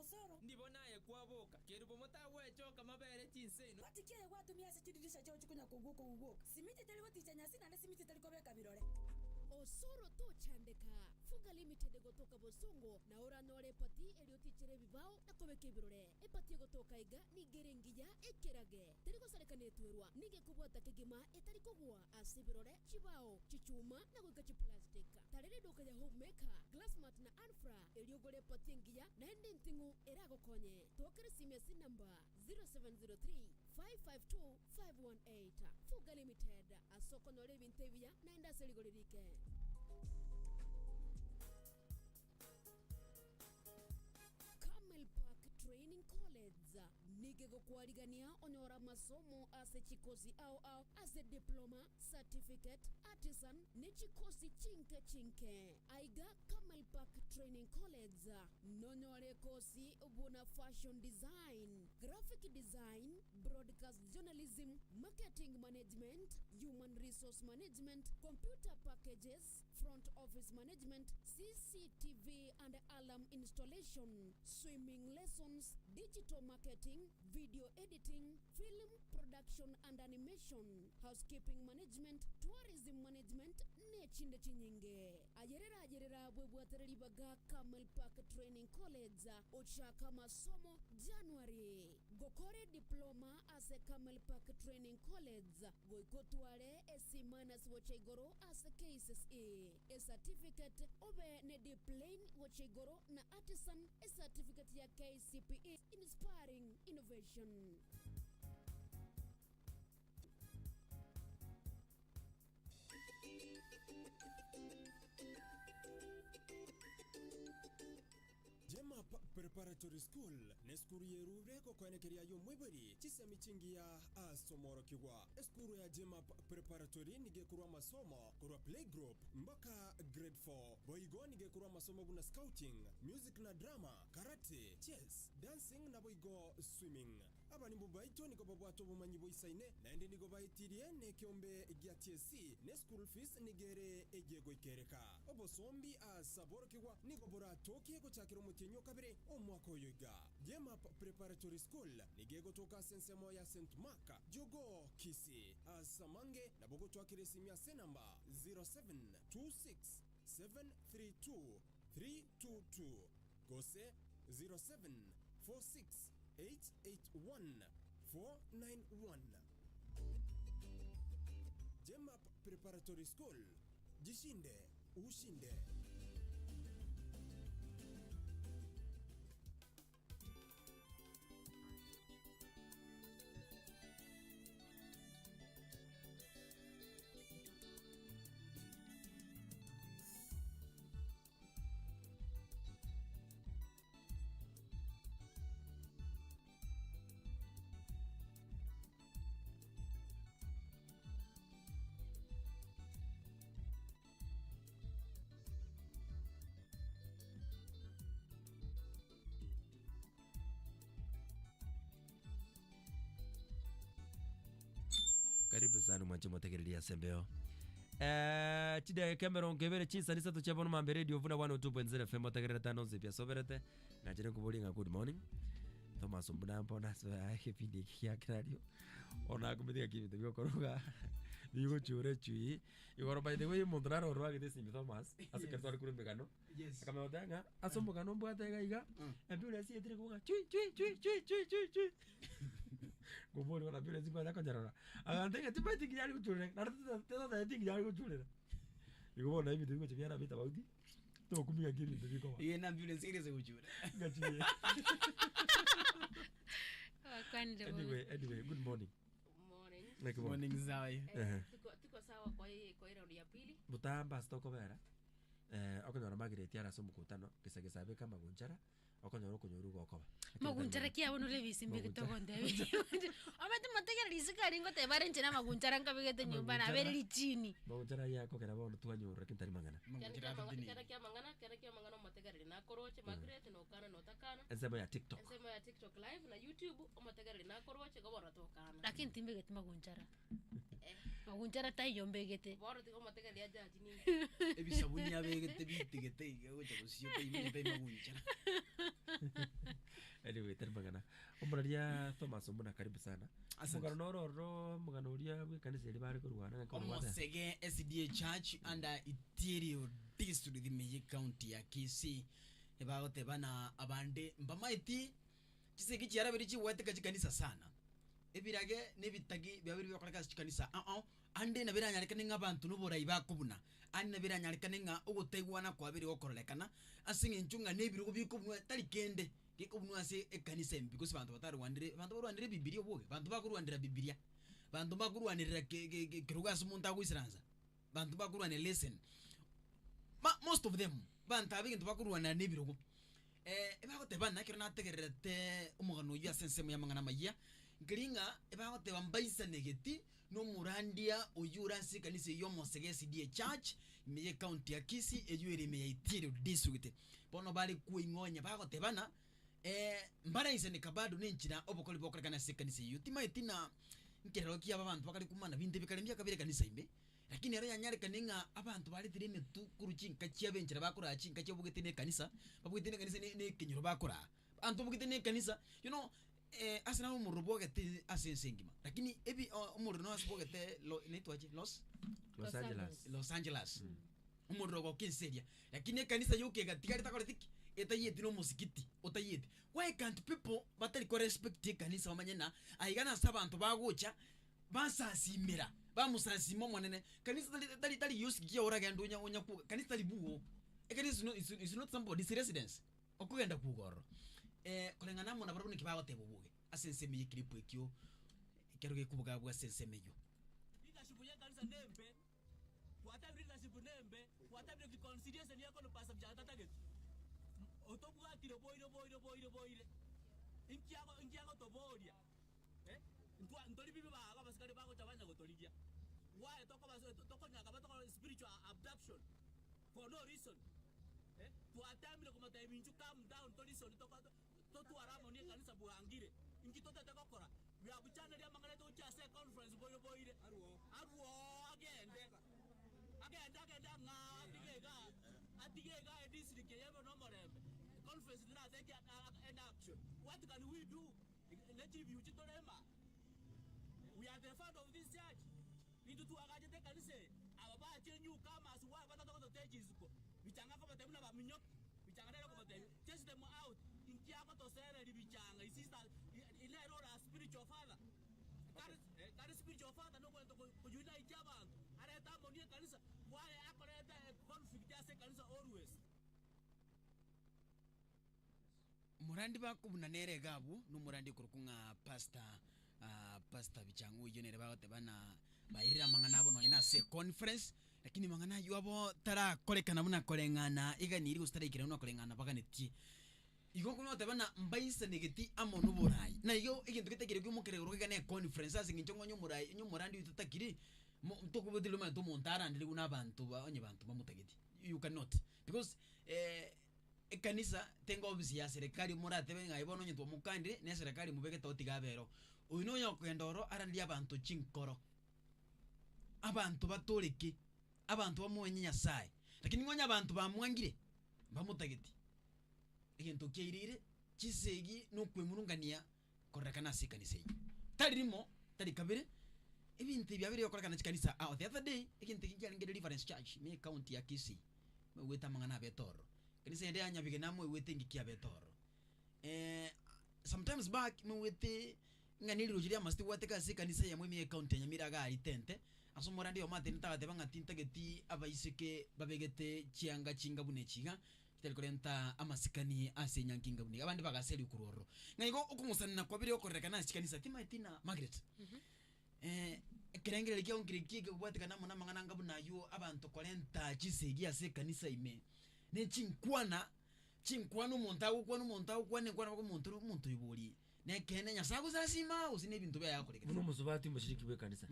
osoro ndibonaye kwaboka keribo motagwechoka mabere chinseno watikiye watumia sechidirisha chao chikunya kuguko uguko simiti tali goticha nyasi na simiti tali kobeka birore osoro tochandeka fuga limited gotoka bosongo na ora nore pati eliotichere bibao na kobeka birore epati gotoka iga nigerengiya ekerage teriko sarekane tuerwa nige kubwata kigima etari kogwa asibirore chibao chichuma na gwika chiplastic tarere doka ya homemaker glassmat na anfra eliogore pati ngiya na ende ntingu erago konye tokere simesi namba 0703 552 518 fuga limited asoko nore bintebia na enda seligolirike Camel Park Training College nige gokwarigania onyora masomo ase chikosi au ase diploma certificate artisan ne chikosi chinke aiga Camel Park Training College nonyore kosi ubuna fashion design graphic design broadcast journalism marketing management human resource management computer packages front office management CCTV and alarm installation swimming lessons digital marketing video editing film production and animation housekeeping management tourism management nechinde chinyinge ajerera bwebwatereri baga Camel Park Training College ochaka masomo January gokore diploma ase Camel Park Training College goikotware esimanas wochegoro ase KCSE a certificate obe ne diplain wochegoro na artisan a certificate ya KCPE inspiring innovation Jemap Preparatory School neskuru yeru reko kwenekeria yo mwibiri chisemi chingia asomoro kigwa eskuru ya Jemap Preparatory nigekurwa masomo kurwa playgroup mpaka grade 4 boigo nigekurwa masomo buna scouting music na drama karate chess dancing na boigo swimming abani mbubaito niko babwato bumanyi boisaine naende niko baitirie nekyombe gya TSC ne school fees nigere ejego ikereka obosombi asaboro kigwa niko bora toki ko chakiro mutenyo kabire omwaka oyoiga Jemap Preparatory School nigego toka sensemo ya St. Mark jogo kisi asamange na bogo twakire simia senamba 0726 732 322 gose 0746 881 491 Jemap Preparatory School jishinde ushinde Karibu sana mwanche motegereria sembeo chide Cameron kebere chisa nisa tuchebono mambe radio vuna 102.0 FM motegerera tano zipya soberete ngajire kubolinga good morning Thomas mbuna mbona so kipindi kia radio ona kumithia kibito bikoroga bigo chure chui igoro by the way mondraro rwage this in Thomas asikertwari kuri megano kama odanga asombogano mbwatega iga ambule si etire kuga chui gobori wana ambule zingwa zako jarara agantega tipati kijali kuchure narata tena tati kijali kuchure igobona hivi ndiko chibyara bita bauti to kumiga kiri ndiko iye na ambule zingire kuchure ngachiye anyway good morning morning zai tuko sawa kwa round ya pili butamba stoko vera okonyora magireti ara somukutano kisagesabe kama gunjara okonyora kunyoru gokoba magunjara kia wono le bisimbe kitogonde amete mategera risika ringo te barenche na magunjara ngabigete nyumba na bere chini magunjara yako kera bono twanyura kintari mangana kera kia mangana mategera na koroche magrete no kana no takana ensema ya TikTok live na YouTube mategera na koroche gobora tokana lakini timbe gete magunjara magunjara tai yombegete bora tiko mategera ya jaji ni ebisabuni abegete bitigete iga gocha gusio pe magunjara anyway termagana umuraria Thomas umuna karibu sana Asante. mugano nororo mugano uria gwe kanisa iri bari kurwana Omosege SDA Church under Itirio District Meyi County ya Kisii ebagote bana abande mbamaiti kisegi cyarabiri kiwete kajikanisa sana ebirage nebitagi byabiri byakoreka kikanisa ande nabiranyareka n'abantu n'uburayi bakubuna andi nabiranyareka n'inga ugutegwana kwabiri gokorolekana asinga incunga nebirugo bikubunwa tari kende kikubunwa ase ekanisa mbi because bantu barwandire bibilia oboge bantu bakurwandira bibilia bantu bakurwanirira kiruga sumunta gwisiranza bantu bakurwanira lesson most of them bantu abintu bakurwanira nebirugo ebagote bana kero nategererete umugano ya sensemo ya mangana maya ngiringa ebagote bambaisa negeti no murandia oyura si kanisa yo Mosege SDA Church Meyi County ya Kisii eyuere meya Itirio District bono bali kuingonya bagote bana mbara isene kabado nenchira obokoli bokorekana se kanisa yo timaitina nkero ki abantu bakali kumana binde bikalembya kabire kanisa imbe lakini rero yanyareka ninga abantu bali tirime tu kuruchinka chiabenchira bakora chinka cyobugete ne kanisa babugete ne kanisa ne kinyoro bakora antu bugete ne kanisa you know asina umurubogete asensengima lakini ebi umuru no asbogete netwaje Los Angeles umurogo kinseria lakini kanisa yuke gatikari takoretiki etayeti no musikiti otayeti why can't people batari ko respect kanisa bamanyena ayigana sabantu bagucha basasimira bamusasimo monene kanisa tali use giya oragenda onya ku kanisa tali buo kanisa is not somebody's residence okugenda kugoro kolengana mona barabone kibago tebobuge asenseme yikiripo ekyo keroge kubuga bwa sensemeyo leadership ya kanisa nembe wata leadership nembe wata reconciliation yako no pasa bya tataget otobwa tiro boire inkiago to boria ntoli bibi ba basikali bako tabanya gotoligia why toko nyaka batoko spiritual abduction for no reason tuatamile kumata ibinju calm down to listen to aramo ni kanisa buangire inkito tete kokora bya buchana lya mangale to cha se conference boire arwo agende nga atigega district yebo no morembe conference na take an action what can we do let you chitolema we are the founder of this church into tu agaje te kanise ababa chenyu kama asuwa batata ko tejiziko bichanga ko batemuna ba minyo bichanga lero ko batem test them out inkia ko to sere di bichanga isista ile role as spiritual father kare spiritual father no kwento ko unite abantu areta monie kanisa wale akoreta conflict ya se kanisa always murandi bakubuna nere gabu no murandi kurukunga pastor bichangu yonere bagote bana bairira mangana abo no ina se conference lakini mangana yuabo tara kolekana buna kolengana iganiri gustara ikira no kolengana baganeti igo kuno tabana mbaisa negeti amo no borai na yo igintu kitekire ku mukere rugane conference asinga nchongo nyomurai nyomurandi utatakiri mtoko bodilo ma to montara ndili kuna abantu onye bantu bamutageti you cannot because kanisa tengo obisi ya serikali murate benga ibono nyitwa mukandire ne serikali mubeke totiga bero uino yokwendoro arandi abantu chinkoro abantu batoleke abantu bamwenye nyasaye lakini ngonya abantu bamwangire bamutageti egento keirire chisegi no kwemurungania korekana sikanise talirimo tali kabere ibintu byabiri yokorekana chikanisa the other day egento kinjangere Deliverance Church me county ya Kisii weta mangana betoro kanisa ende anya bigena mwe wete ngikia betoro sometimes back mwe wete ngani rujiria masti wate ka sikanisa ya mwe me county ya miraga itente asomora ndio mate ntaga banga tintageti abaiseke babegete chianga chinga bunechiga telkorenta amasikani asenyankinga buni abandi bagaseri kuroro ngaigo ukumusanna kwabiri okorekana chikanisa timatina Margaret kerengere liki onkiriki gwatikana mona mangana ngabuna yo abantu 40 chisegi ase kanisa ime ne chinkwana montago kwane kwa muntu yiburi ne kene nyasago zasima usine bintu bya yakoreka buno musubati mushiriki we kanisa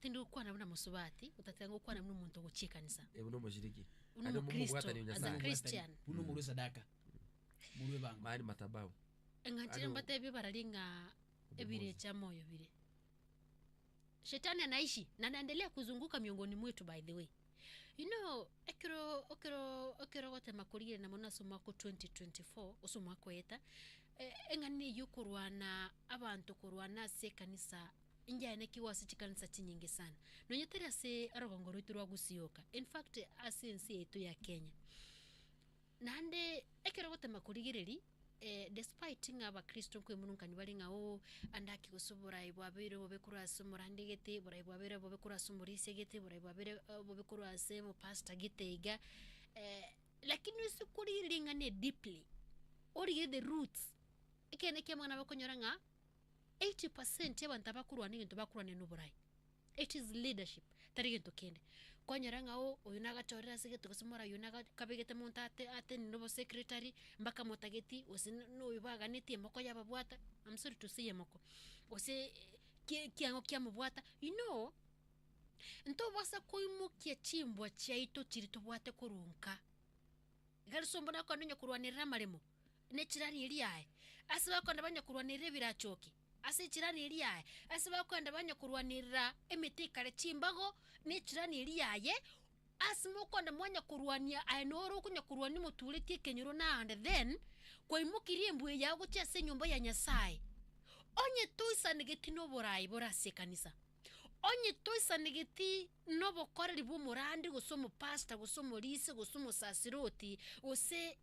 tindu kwa na musubati utatengo kwa na muntu guchie kanisa buno mushiriki ado mumugwata ni nyasago Christian buno murwe sadaka murwe banga mari matabao ngachira mbatebe baralinga ebire cha moyo bire shetani anaishi na anaendelea kuzunguka miongoni mwetu by the way You know, ekero gotema kurire na mona soma ko 2024 usoma kweta engani yukurwana abantu kurwana se kanisa injane kiwasi chikanisa chinyingi sana nonyetera se arogongoro iturwa gusioka. In fact asensi yetu ya Kenya nande ekero gotema kurigireri despite ngaba Kristo kwe mununkani bali ngao andaki gusubura ibwabire bobe kurasa murande gete bura ibwabire bobe kurasa murise gete bura ibwabire bobe kurasa mu pastor giteiga lakini usikuri ngane deeply ori the roots ikene kemana bakonyora nga 80% y'abantu abakurwa n'ibintu bakurwane n'uburai. It is leadership tari gintu kende konyora ngao uyu nagatorera sigete gusumura uyu nakabegete muntate ate nobo secretary mbaka motageti ose no ibaganete moko yababwata. I'm sorry to say moko ose kiango kya mubwata, you know, nto basa koimukia chimbwa chaito chirito bwate kurunka garisombo nako nyo kurwanira maremo ne chirani iliaye asiba kwanda banya kurwanira birachoki ase chirani iliaye asiba kwanda banya kurwanira emiti kare chimbago ne chirani iliaye asimo kwanda mwanya kurwania ainoro kunya kurwani mutuliti kenyuro na and then koimukirie mbwe yago cyase nyumba ya Nyasaye onye tuisa negeti no borai borase kanisa onye tuisa negeti no bokoreri bumurandi gusomo pastor gusomo lise gusomo sasiroti ose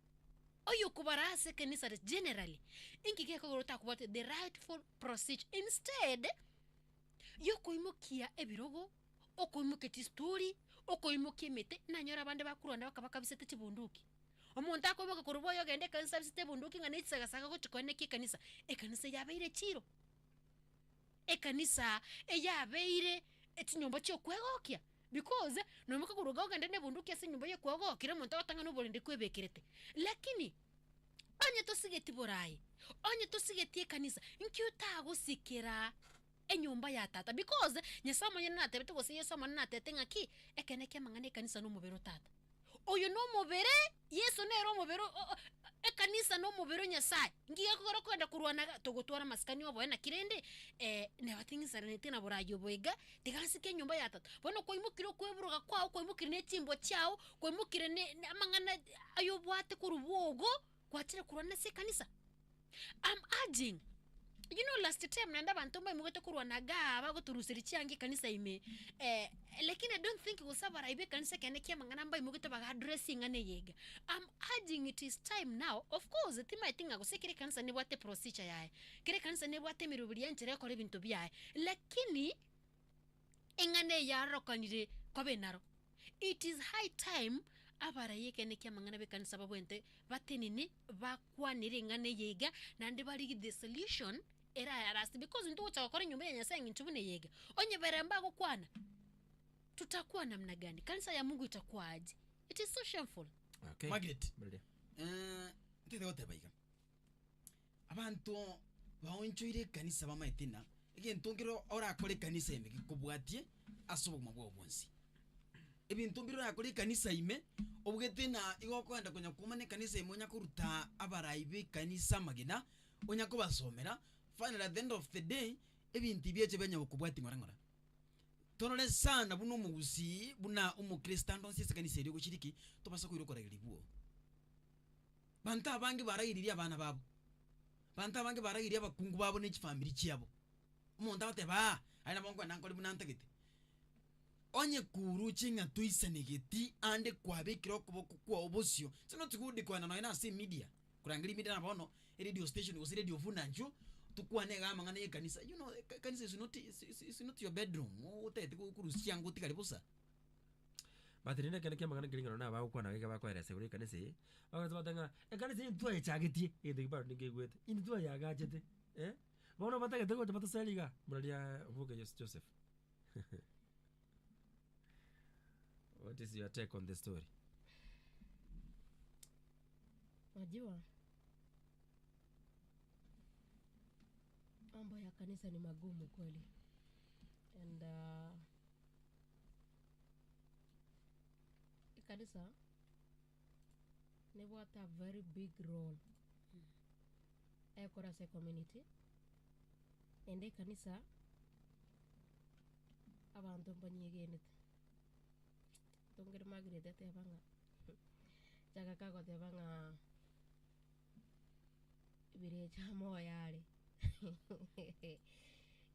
oyo kubarase kanisa generally ingike ko gorota kubate the rightful procedure instead yo koimukia ebirogo okoimuketi story okoimukia mete nanyora bande bakuranda bakabaka bisete chibunduki omuntu akoboka kuruboyo gende kanisa bisite bunduki ngane itsagasaka ko chikone kikanisa ekanisa yabeire chiro ekanisa yabeire etinyomba cyo kwegokia because no muka kuruga gende ne bunduki ase nyomba yo kwegokira omuntu atanga no bolinde kwebekirete lakini onye tosigeti borai onye tosigeti ekanisa nkyuta gusikira enyomba ya tata because nyesamo nyene natebete gose yesamo natete ngaki ekeneke mangane kanisa no mubero tata oyo no mubere Yesu nero mubero ekanisa no mubero Nyasaye ngiye kugora kwenda kurwana togotwara maskani wabo na kirende ne batingisa nete na burayo boiga tigasike nyumba ya tata bono koimukiro kweburuga kwao koimukire ne chimbo chao koimukire ne amangana ayo bwate kurubogo kwatire kurwana se kanisa. I'm urging, you know, last time nanda bantu mba imugete kurwana gaba goturusiri cyangi kanisa ime lakini I don't think usabara ibe kanisa keneke mangana mba imugete baga addressing ane yega. I'm urging it is time now. Of course the thing I think agusekire kanisa ne bwate procedure yae kire kanisa ne bwate mirubiri yanchere kore bintu byae lakini engane yarokanire kobenaro. It is high time abara yekeneke mangana be kanisa babwente batenini bakwanire ngane yega nande bari the solution era yarasti because nto chakora nyumba ya Nyasaye ngintubune yega onye beramba gukwana tutakuwa namna gani kanisa ya Mungu itakuwaje? It is so shameful. Okay. Margaret ntete gotebaiga abantu baonchoire kanisa bamaitina again tongero ora kore kanisa ime kubwatie asobo mabwo bonsi ebintu mbiro yakore kanisa ime obugete na igokwenda kunya kumane kanisa imonya kuruta abaraibe kanisa magina onya ko basomera finally at the end of the day ebintu byeje benya okubwati ngorangora tonole sana buno mugusi buna umukristando sise kanisa iri gushiriki tobasa kwirokora iribuo banta abange barayiriria abana babo banta abange barayiriria abakungu babo n'ekifamily cyabo umuntu abateba aina bongo nankoli bunantegete onye kuru chinga tuisanegeti ande kwabekira okuboko kwa obosio sino tukudi kwa na ina media kurangiri media nabono radio station was radio funanjo tukwane gama ngane kanisa you know kanisa is not your bedroom utete kurusia nguti kalibusa batirina kene kema ngane kiringana na ba kwa na ga ba kwa rese uri kanisa bagaza batanga kanisa intu ya chagetie inde ba ninge gwete intu ya gachete bono batanga tego batasaliga muralia vuga Joseph. What is your take on the story? Wajua mambo ya kanisa ni magumu kweli and kanisa never had a very big role ekora se community and kanisa abantu banyegenete tongere Margaret tebanga jaga kago tebanga bire chamo yale.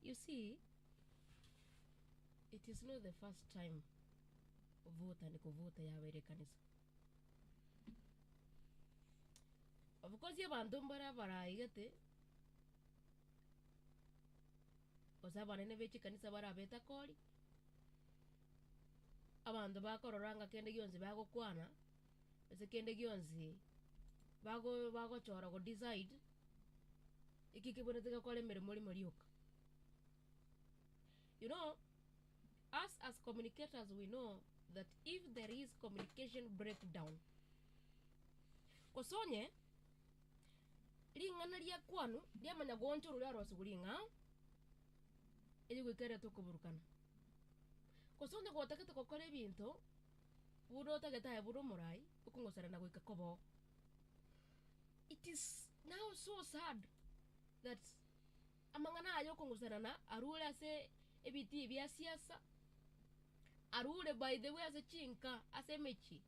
You see, it is not the first time vote and kuvote yabere kanisa. Of course yabantu bara igete osabana ne bechi kanisa bara beta koli abantu bakororanga kende gyonzi bagokwana ese kende gyonzi bago chora go decide iki kiboneteka kole mere muri marioka. You know, us as communicators, we know that if there is communication breakdown kosonye lingana lya kwanu lya manya goncho lya rosu gulinga ili gwikere tukuburukana kosonye gotakete kokora ebintu budo tagata budo murai ukungosana na gwika kobo. It is now so sad that amangana ayo kungusana na arule ase ebiti bya siasa arule by the way ase chinka ase mechi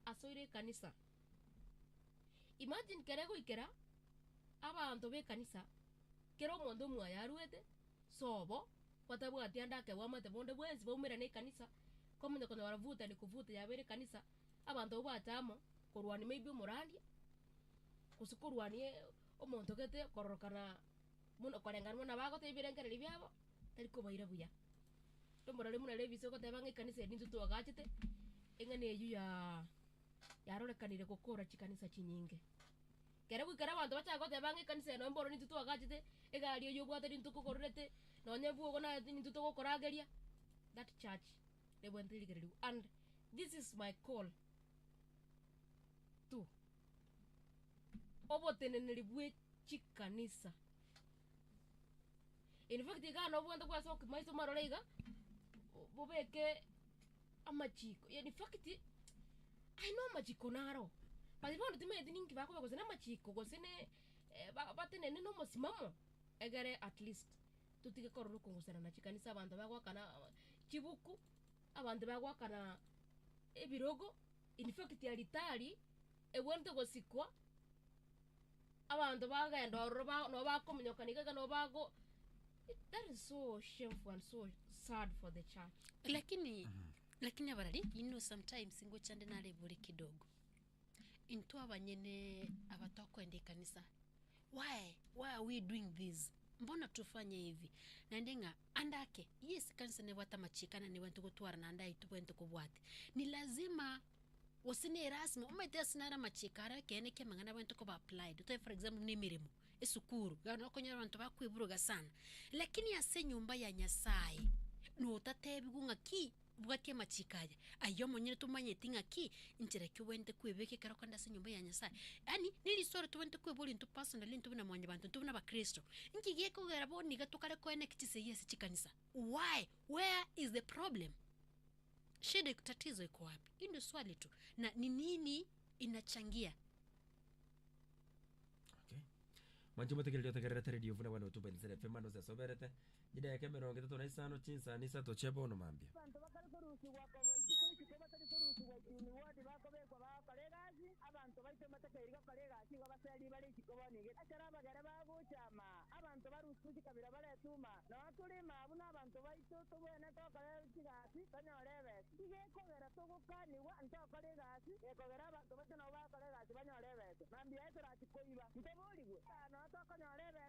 asoire kanisa. Imagine kerego ikera abantu be kanisa kero mondo mwaya aruete sobo watabu atianda ke wamate bonde bwenzi bomera ne kanisa komende kono baravuta ni kuvuta yabere kanisa abantu batamo kurwani maybe murandia kusukurwani omonto kete kororokana muno korengana na bago tebirengere byabo tariko bayira buya tomorale muna lebiso ko tebanga kanisa nintu to agachete engane yu yarore kanire kokora chikanisa chinyinge kera gwikara abantu bachago tebanga kanisa no mboro nintu to agachete egari yo bwate nintu kokorete nonye bugo na nintu to kokorageria that church they went really. And this is my call to oboteneneri bwe chikanisa. In fact igano bwanda kwa so maiso maroleiga bobeke amachiko. In fact I know amachiko naro but ibondo timedi ninki bako bakosena amachiko gosene batenene no mosimamo egere at least tutige kororo kungusana na chikanisa abantu bagwakana chibuku abantu bagwakana ebirogo. In fact yalitali ewente gosikwa abantu bagenda roba no bakomunyokanika no bago. That is so shameful and so sad for the church. Lakini abarari you know sometimes ngo chande nale buri kidogo into abanyene abatoko ende kanisa. Why are we doing this? Mbona tufanye hivi? Nandenga andake yes kanisa ne wata machikana ne wantu gutwara nanda itubwente kubwate ni lazima wasine rasmi umete sinara machikara kene ke mangana bantu ko ba applied to for example ni mirimo esukuru gano ko nyara bantu bakwiburuga sana lakini ase nyumba ya Nyasaye no tatebigunga ki bwate machikaya ayo monyere tumanye tinga ki injira kiwende kwibeke karo kanda ase nyumba ya Nyasaye ani nili sore tuwente kwibuli into personally into bina mwanya bantu tubuna ba Kristo ngigiye ko gara boni gatukare ko ene kitise yesi chikanisa. Why? Where is the problem? Shida tatizo iko wapi? Ndio swali tu. Na ni nini inachangia? Okay. Manjuma tekelio tekerete radio funa wana utuba nisere fema no se soberete. Jida yake meronge to naisano chinsa nisa to chebo no mambia. Abantu bakarakorusu gwakorwa itiko itiko batari korusu gwa juni wadi bakobekwa bakolegazi abantu baite matakeri bakolegazi babasali bali ikikobonige achara bagara bagochama abantu barusu kikabira baletuma no tulima abuna abantu baito tobone tokale kigasi banyolebe igekogera togokaniwa ntokolegazi ekogera abantu batano bakolegazi banyolebe mambia etorati koiba ntoboligwe no tokonyolebe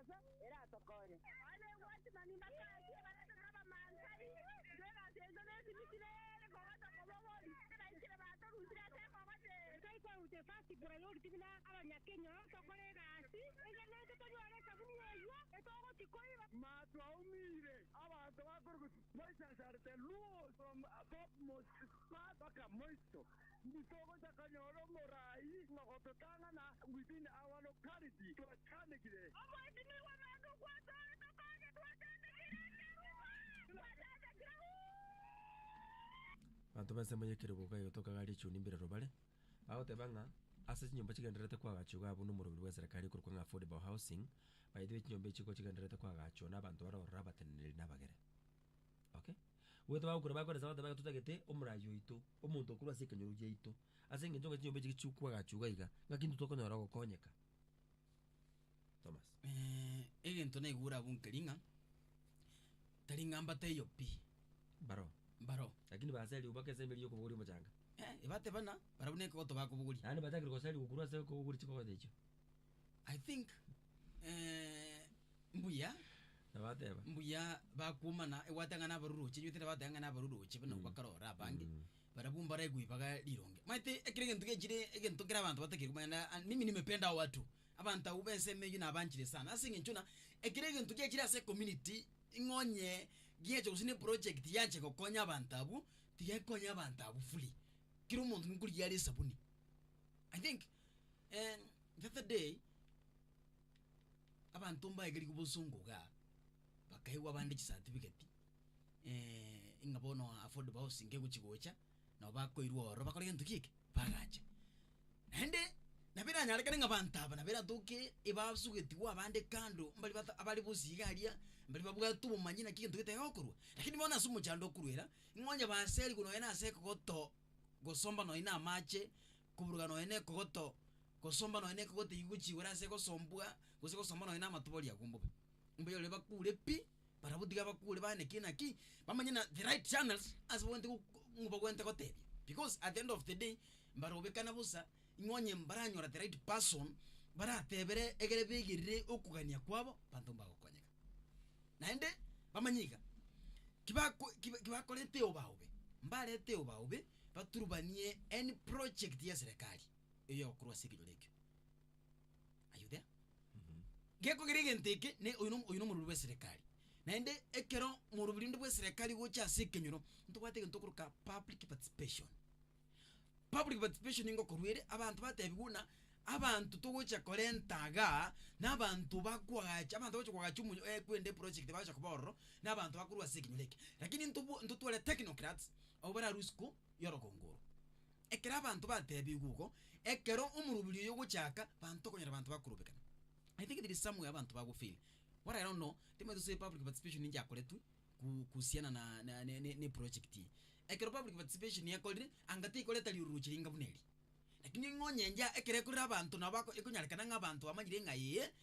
era tokonye ale wati mani makazi barata kaba mansai ndega zezo nezi mikirere kogata koboboli naikire bato rusira te kogate taiko ute fasti priority bina abanyakenya tokolegasi engene tonyore sabuni yeyo etogo tikoiba matwaumire abantu bakorwa maisha sarte luo from top most baka moisto nditogo takanyoro morai ngototanga na within our locality to chanekire abandi ni wanadu kwa tore tokage bantu base moye kirubuka yo tokagari chuni mbere robale aho tebanga ase nyumba chigenderete kwa gachuga abu no murubiri wa serikali kurwa nga affordable housing by the way nyumba chiko chigenderete kwa gacho na bantu barora batenere nabagere. Okay, wete bakukura bakore sabata baka tutagete omurayo ito omuntu okuru ase kenyoro gya ito ase ngenjo nga chinyombe chichukwa gachuga iga ngakintu tokonyora gokonyeka Thomas egento naigura bunkeringa taringa mbate yo pi baro lakini baseli ubake semeli yoko buguri machanga ibate bana barabune ko to bako buguri yani batakiri koseli gukura se ko buguri chiko decho I think mbuya nabateba mbuya bakumana watangana baruru chinyutira batangana baruru chibino bakarora bangi barabumba regui baga lironge maite ekirege ntuge jire egento kira abantu batakiri kumana mimi nimependa watu abantu ubense meju na banchire sana asinge nchuna ekirege ntuge jira se community ingonye giecho usine project yanje kokonya abantu abu tigekonya abantu abu fully kiro muntu nkuri yari sabuni I think the other day abantu mbaye kubuzunguga bakaiwa bandi certificate ingabono affordable housing ngekuchigocha no bakoirwo ro bakore ntu kike bagache ende nabira nyalekane ngabantaba nabira duke ibasugetiwa abande kando mbali bata abali busigaria mbali babuga tubo manyina kintu gite yokurwa lakini bona sumu chando kurwera ingonya baseli kuno ena ase kogoto gosomba no ina mache kuburuga no ene kogoto gosomba no ene kogoto iguchi wera se gosombwa gose gosomba no ina matuboli yakumbo mbe yole bakure pi barabudiga bakure bane kinaki bamanyina the right channels as wente ngubo gwente kotebia because at the end of the day mbarobekana busa ingonye mbaranyora the right person baratebere egere bigirire okugania kwabo bantu bagokonyeka naende bamanyiga kibakolete obaube mbarete obaube baturubanie any project ya serikali iyo kurwa sikiro lekyo ayude geko girige nteke ne uyu mu rubwe serikali naende ekero mu rubulinde bwe serikali gocha sikenyuro ntubate ntokuruka public participation ingo kurwere abantu batebiguna abantu tugocha korentaga n'abantu bakwacha abantu bacho kwagacha kwende project bacha kuborro n'abantu bakurwa sikinyuleke lakini ntutwale technocrats obara rusku yorokongoro ekera abantu batebiguko ekero umurubuli yo gochaka bantu konyera abantu bakurubekana I think there is somewhere abantu bagufeel what I don't know tema to say public participation ninja koletu kuhusiana na ne project ekero public participation yakolire angati koleta liruruchiringa buneli lakini ngonyenja ekere kuri abantu nabako ikunyalekana ng'abantu amanyire ngaye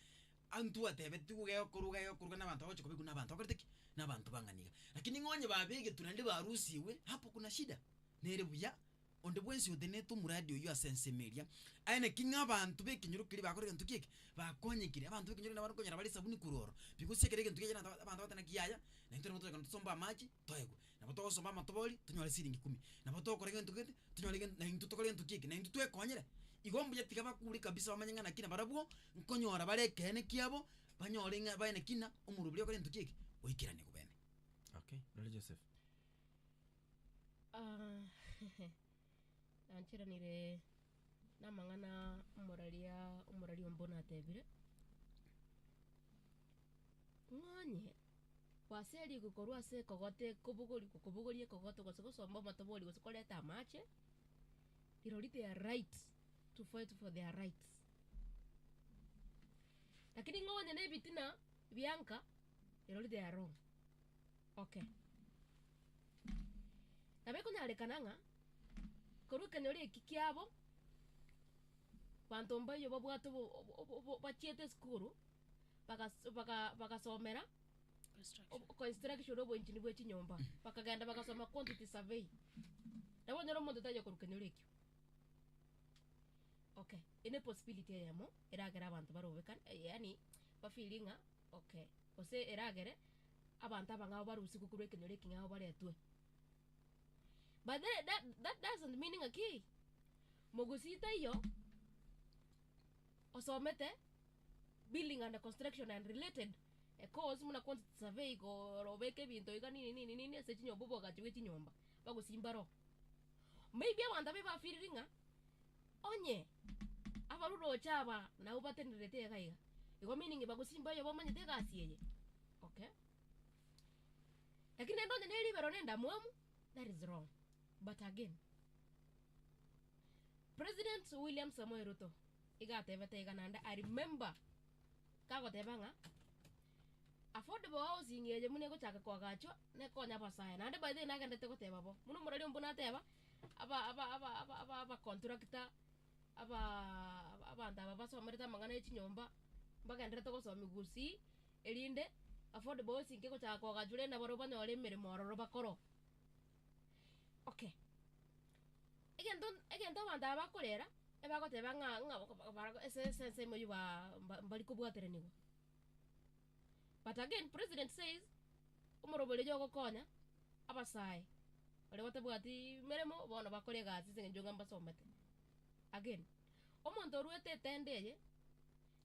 antu atebeti kugeyo kuruga n'abantu abacho kubikuna abantu akoreteki n'abantu banganiga lakini ngonye babege tunande barusiwe hapo kuna shida nere buya onde bwensi odeneto muradio yo asense media aine kinga abantu bekinyurukiri bakorega ntukike bakonyekire abantu bekinyuru n'abarukonyera bari sabuni kuroro because sekerege ntukije abantu batana kiyaya na intero moto kan tusomba maji toego na boto osomba matoboli tunyole siringi 10 na boto korega ntukite tunyole na intu tokore ntukike na intu twekonyere igombu yatika bakuri kabisa bamanyanga na kina barabuo nkonyora barekene kiabo banyorenga baine kina umurubuli okore ntukike oikirane kubene okay Nole Joseph anchiranire namang'ana umurali ombona atebire ng'onye waseli gukorwa se kogote kubugorie kogote gosomba matoboli gosokoleta amache liroli their right to fight for their rights lakini ng'onye ne bitina bianka liroli their wrong okay nabeko nalekananga koruka nyori kikiabo bantu mbayo babwato bachiete skuru bakasomera construction obo inchini bwe chinyomba bakagenda bakasoma quantity survey nabo nyoro mondo tayo koruka nyori kyo okay ine possibility yamo eragera abantu barobekan yani bafilinga okay ose eragere abantu abangabo barusi kukureka nyori kingabo baretwe. But that doesn't meaning a key. Mogusita yo osomete building and construction and related a cause muna quantity survey go robeke binto iga nini se chinyo bobo ga chiwe chinyomba bagusimbaro maybe abanda be bafiringa onye abarudo chaba na ubatenderete gaiga igo meaning bagusimba yo bomanyete gasiye okay lakini ndo ne libero nenda mwamu that is wrong. But again, President William Samoei Ruto igatebete igananda I remember kago tebanga affordable housing yeje mune gochaka kwagacho ne konya basaye nande by the na gende te goteba bo muno murali mbuna teba aba contractor abantu aba basomereta mangana echinyomba bagende te gosoma migusi erinde affordable housing ke gochaka kwagacho le na baro banyore mirimo ororo bakoro. Okay, egento abantu abakorera ebagoteba nga ese moyo bali kubwatereniwa. But again, President says, umurobole jogo konya, abasaye. Wale watabwati meremo, wana bakore gazi, zinge joga mbasomete. Again, omuntu ruete tendeye,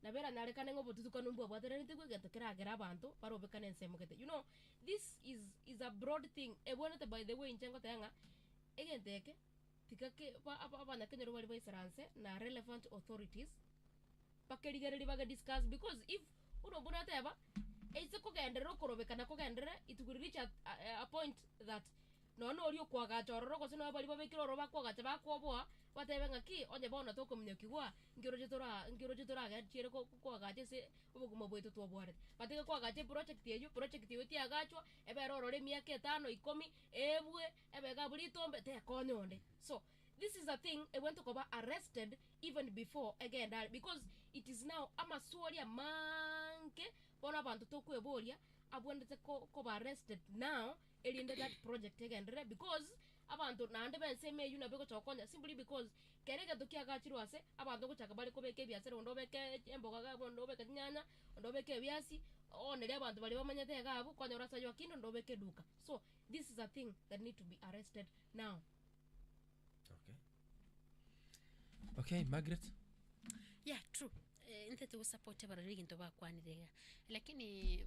na vera narekane ngo botutuka numbu abwatere nitiko gento kera gera bantu, barobekane nsemukete. You know, this is a broad thing. Ebonete by the way inchengo tenga, egenteke, tikake abana kenyo wali baisaranse na relevant authorities. Pakerigereri baga discuss because if urobuna teba it's kugender korobekana kugender it will reach a point that no rio kwaga chororo ko sino bali babekiro roba kwaga chaba kwobwa batebenga ki onye bona to komnyokigwa ngiro jitora ga chire ko kwaga chese ubuguma bwetu to bware bateke kwaga che project yetu agachwa ebe rorore miaka 5 10 ebwe ebe gabuli tombe te konyonde. So this is a thing I went to go arrested even before again that because it is now amaswali manke bona bantu to kweboria abwendete ko arrested now elinde that project again because abantu nande benseme you nabeko chokonya simply because kerega dokia gachirwase abantu gochaka bali kobeke byasere ndobeke emboga gabo ndobeke nyanya ndobeke byasi onere abantu bali bamanyete gabo konya urasa yo kindo ndobeke duka. So this is a thing that need to be arrested now. Okay, Margaret. Yeah, true. Inte tu support barari ginto bakwanirega. Lakini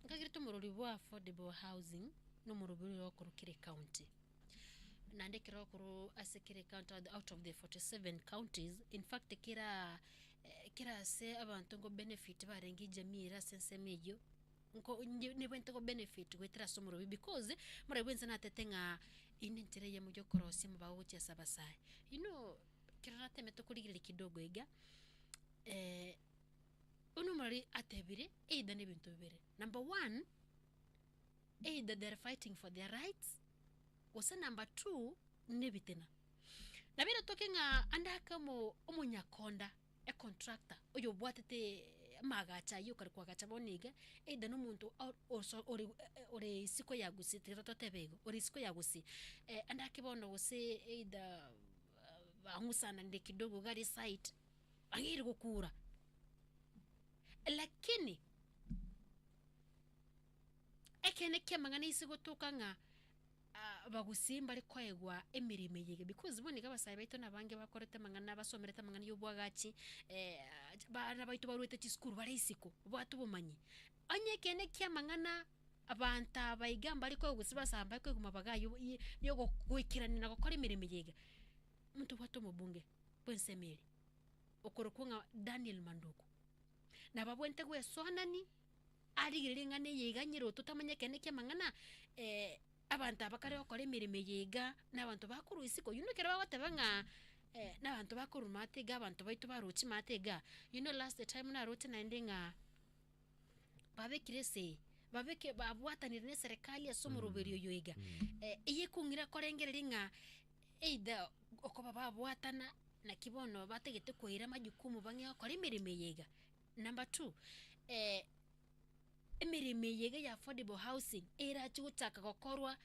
ngagirito murori wa affordable housing no murobiri okurukire county. Nande kira okuru asekire county out of the 47 counties. In fact kira se abantu ngo benefit barengi jamira sensemeyo. Nko nibente go benefit gwetera somuro because murabwenza natetenga inentere ya mujo korosi mbawoche sabasai. You know kirate meto kurigire kidogo ega unumari atebire either ne bintu bibere. Number 1, either they're fighting for their rights wasa. Number 2, ne bitena na bira tokenga andaka mo omunyakonda a contractor oyo bwatete magacha yo karikwa gacha boniga either no muntu ore siko yagusi tirototebego ore siko yagusi andake bono wose either angusana ndi kidogo gari site angiri kukura. Lakini ekene kemangana isi gotoka nga bagusimba ari kwegwa emirime yege because boni gabasaye baito nabange bakorete mangana basomereta mangana yobwagachi bana baito baruete chiskuru bari isiko bwatu bumanyi anye kene kemangana abanta bayigamba ari kwegwa sibasamba kweguma bagayo yogo kwikirana gukora imirime yege. Muntu wato mubunge bwensemeri okorokunga Daniel Manduku na babwente gwe sonani ari giringane yeganyiro tutamanye kene kyamangana abantu abakare bakore mirime yega n'abantu bakuru isiko you know kera batabanga n'abantu bakuru matega abantu baito baruchi matega you know last time na rote naendenga babekirese babeke babwatanire ne serikali ya somurubiri yoyega iye kungira korengereringa either okoba babwatana na kibono bategete kwira majukumu bangi akora imirime yega. Number 2, imirime yega ya affordable housing era chutaka gokorwa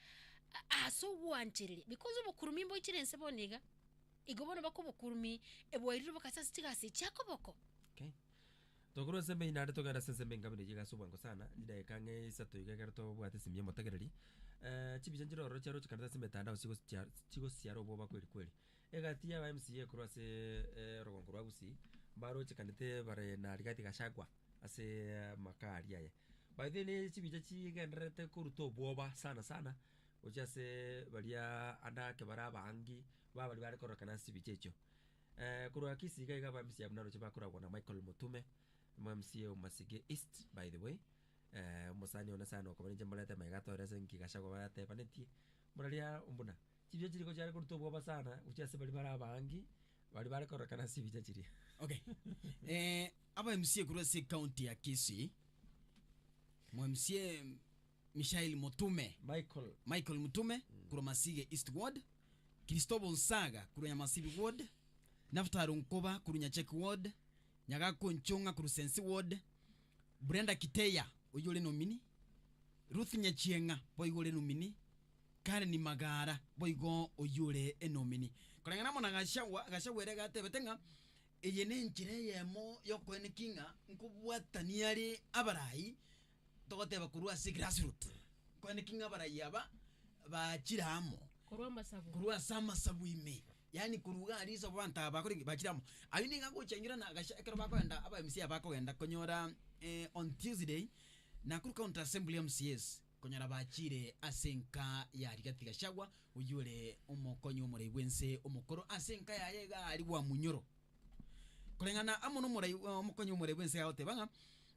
aso wanchirire because obukurumi mbo ichirense boniga igobono bakobukurumi ebwairiro bakasasi tigasi chakoboko. Okay, tokoro sembe inade togara sembe ngabire yega subwango sana ida kange sato yega to bwate simye motagereri chibi njiro ro charo chikanda sembe tanda chigo siaro boba kweli egati ya MCA kurase rogongoro agusi baro chikandete bare na rigati gashagwa ase makari yaye by the way chibi chi gendrete kuruto boba sana ojase baria anda ke baraba angi baba bari korokana sibi checho kurwa kisiga ga MCA mnaro chibakura na Michael Mutume MCA umasige East by the way musani ona sana ko bari jambalete magato rese nkigashagwa bate paneti muralia umbuna chibyo chiri ko cyari kuruto boba sana ujase bari barabangi bari korokana sibi chiri. Okay. Aba MCA kurase county ya Kisii mwamsie Michael Mutume Michael Mutume kuro Masige East Ward, Cristobal Nsaga kuro Nyamasibi Ward, Naftaru Nkoba kuro Nyacheki Ward, Nyagako Nchonga kuro Sensi Ward, Brenda Kiteya oyole nomini, Ruth Nyachienga boigole nomini, Karen Magara boigo oyole enomini. Kolengana mona gashawere gatebetenga eyene nkire yemo yokwene kinga nkubwataniari abarai togoteba kurwa si grassroots kwene kinga abarai aba bachiramo kurwa sama sabuime yani kuruga alizo banta bakori bachiramo ayini ngagochanyira na gashakero bakwenda aba MC abakogenda konyora on Tuesday na kuru county assembly MCS konyora bachire asenka ya rigati gashagwa uyure umukonyo muri bwense umukoro asenka yayega ari wa munyoro kolengana amono muri umukonyo muri bwense yaote banga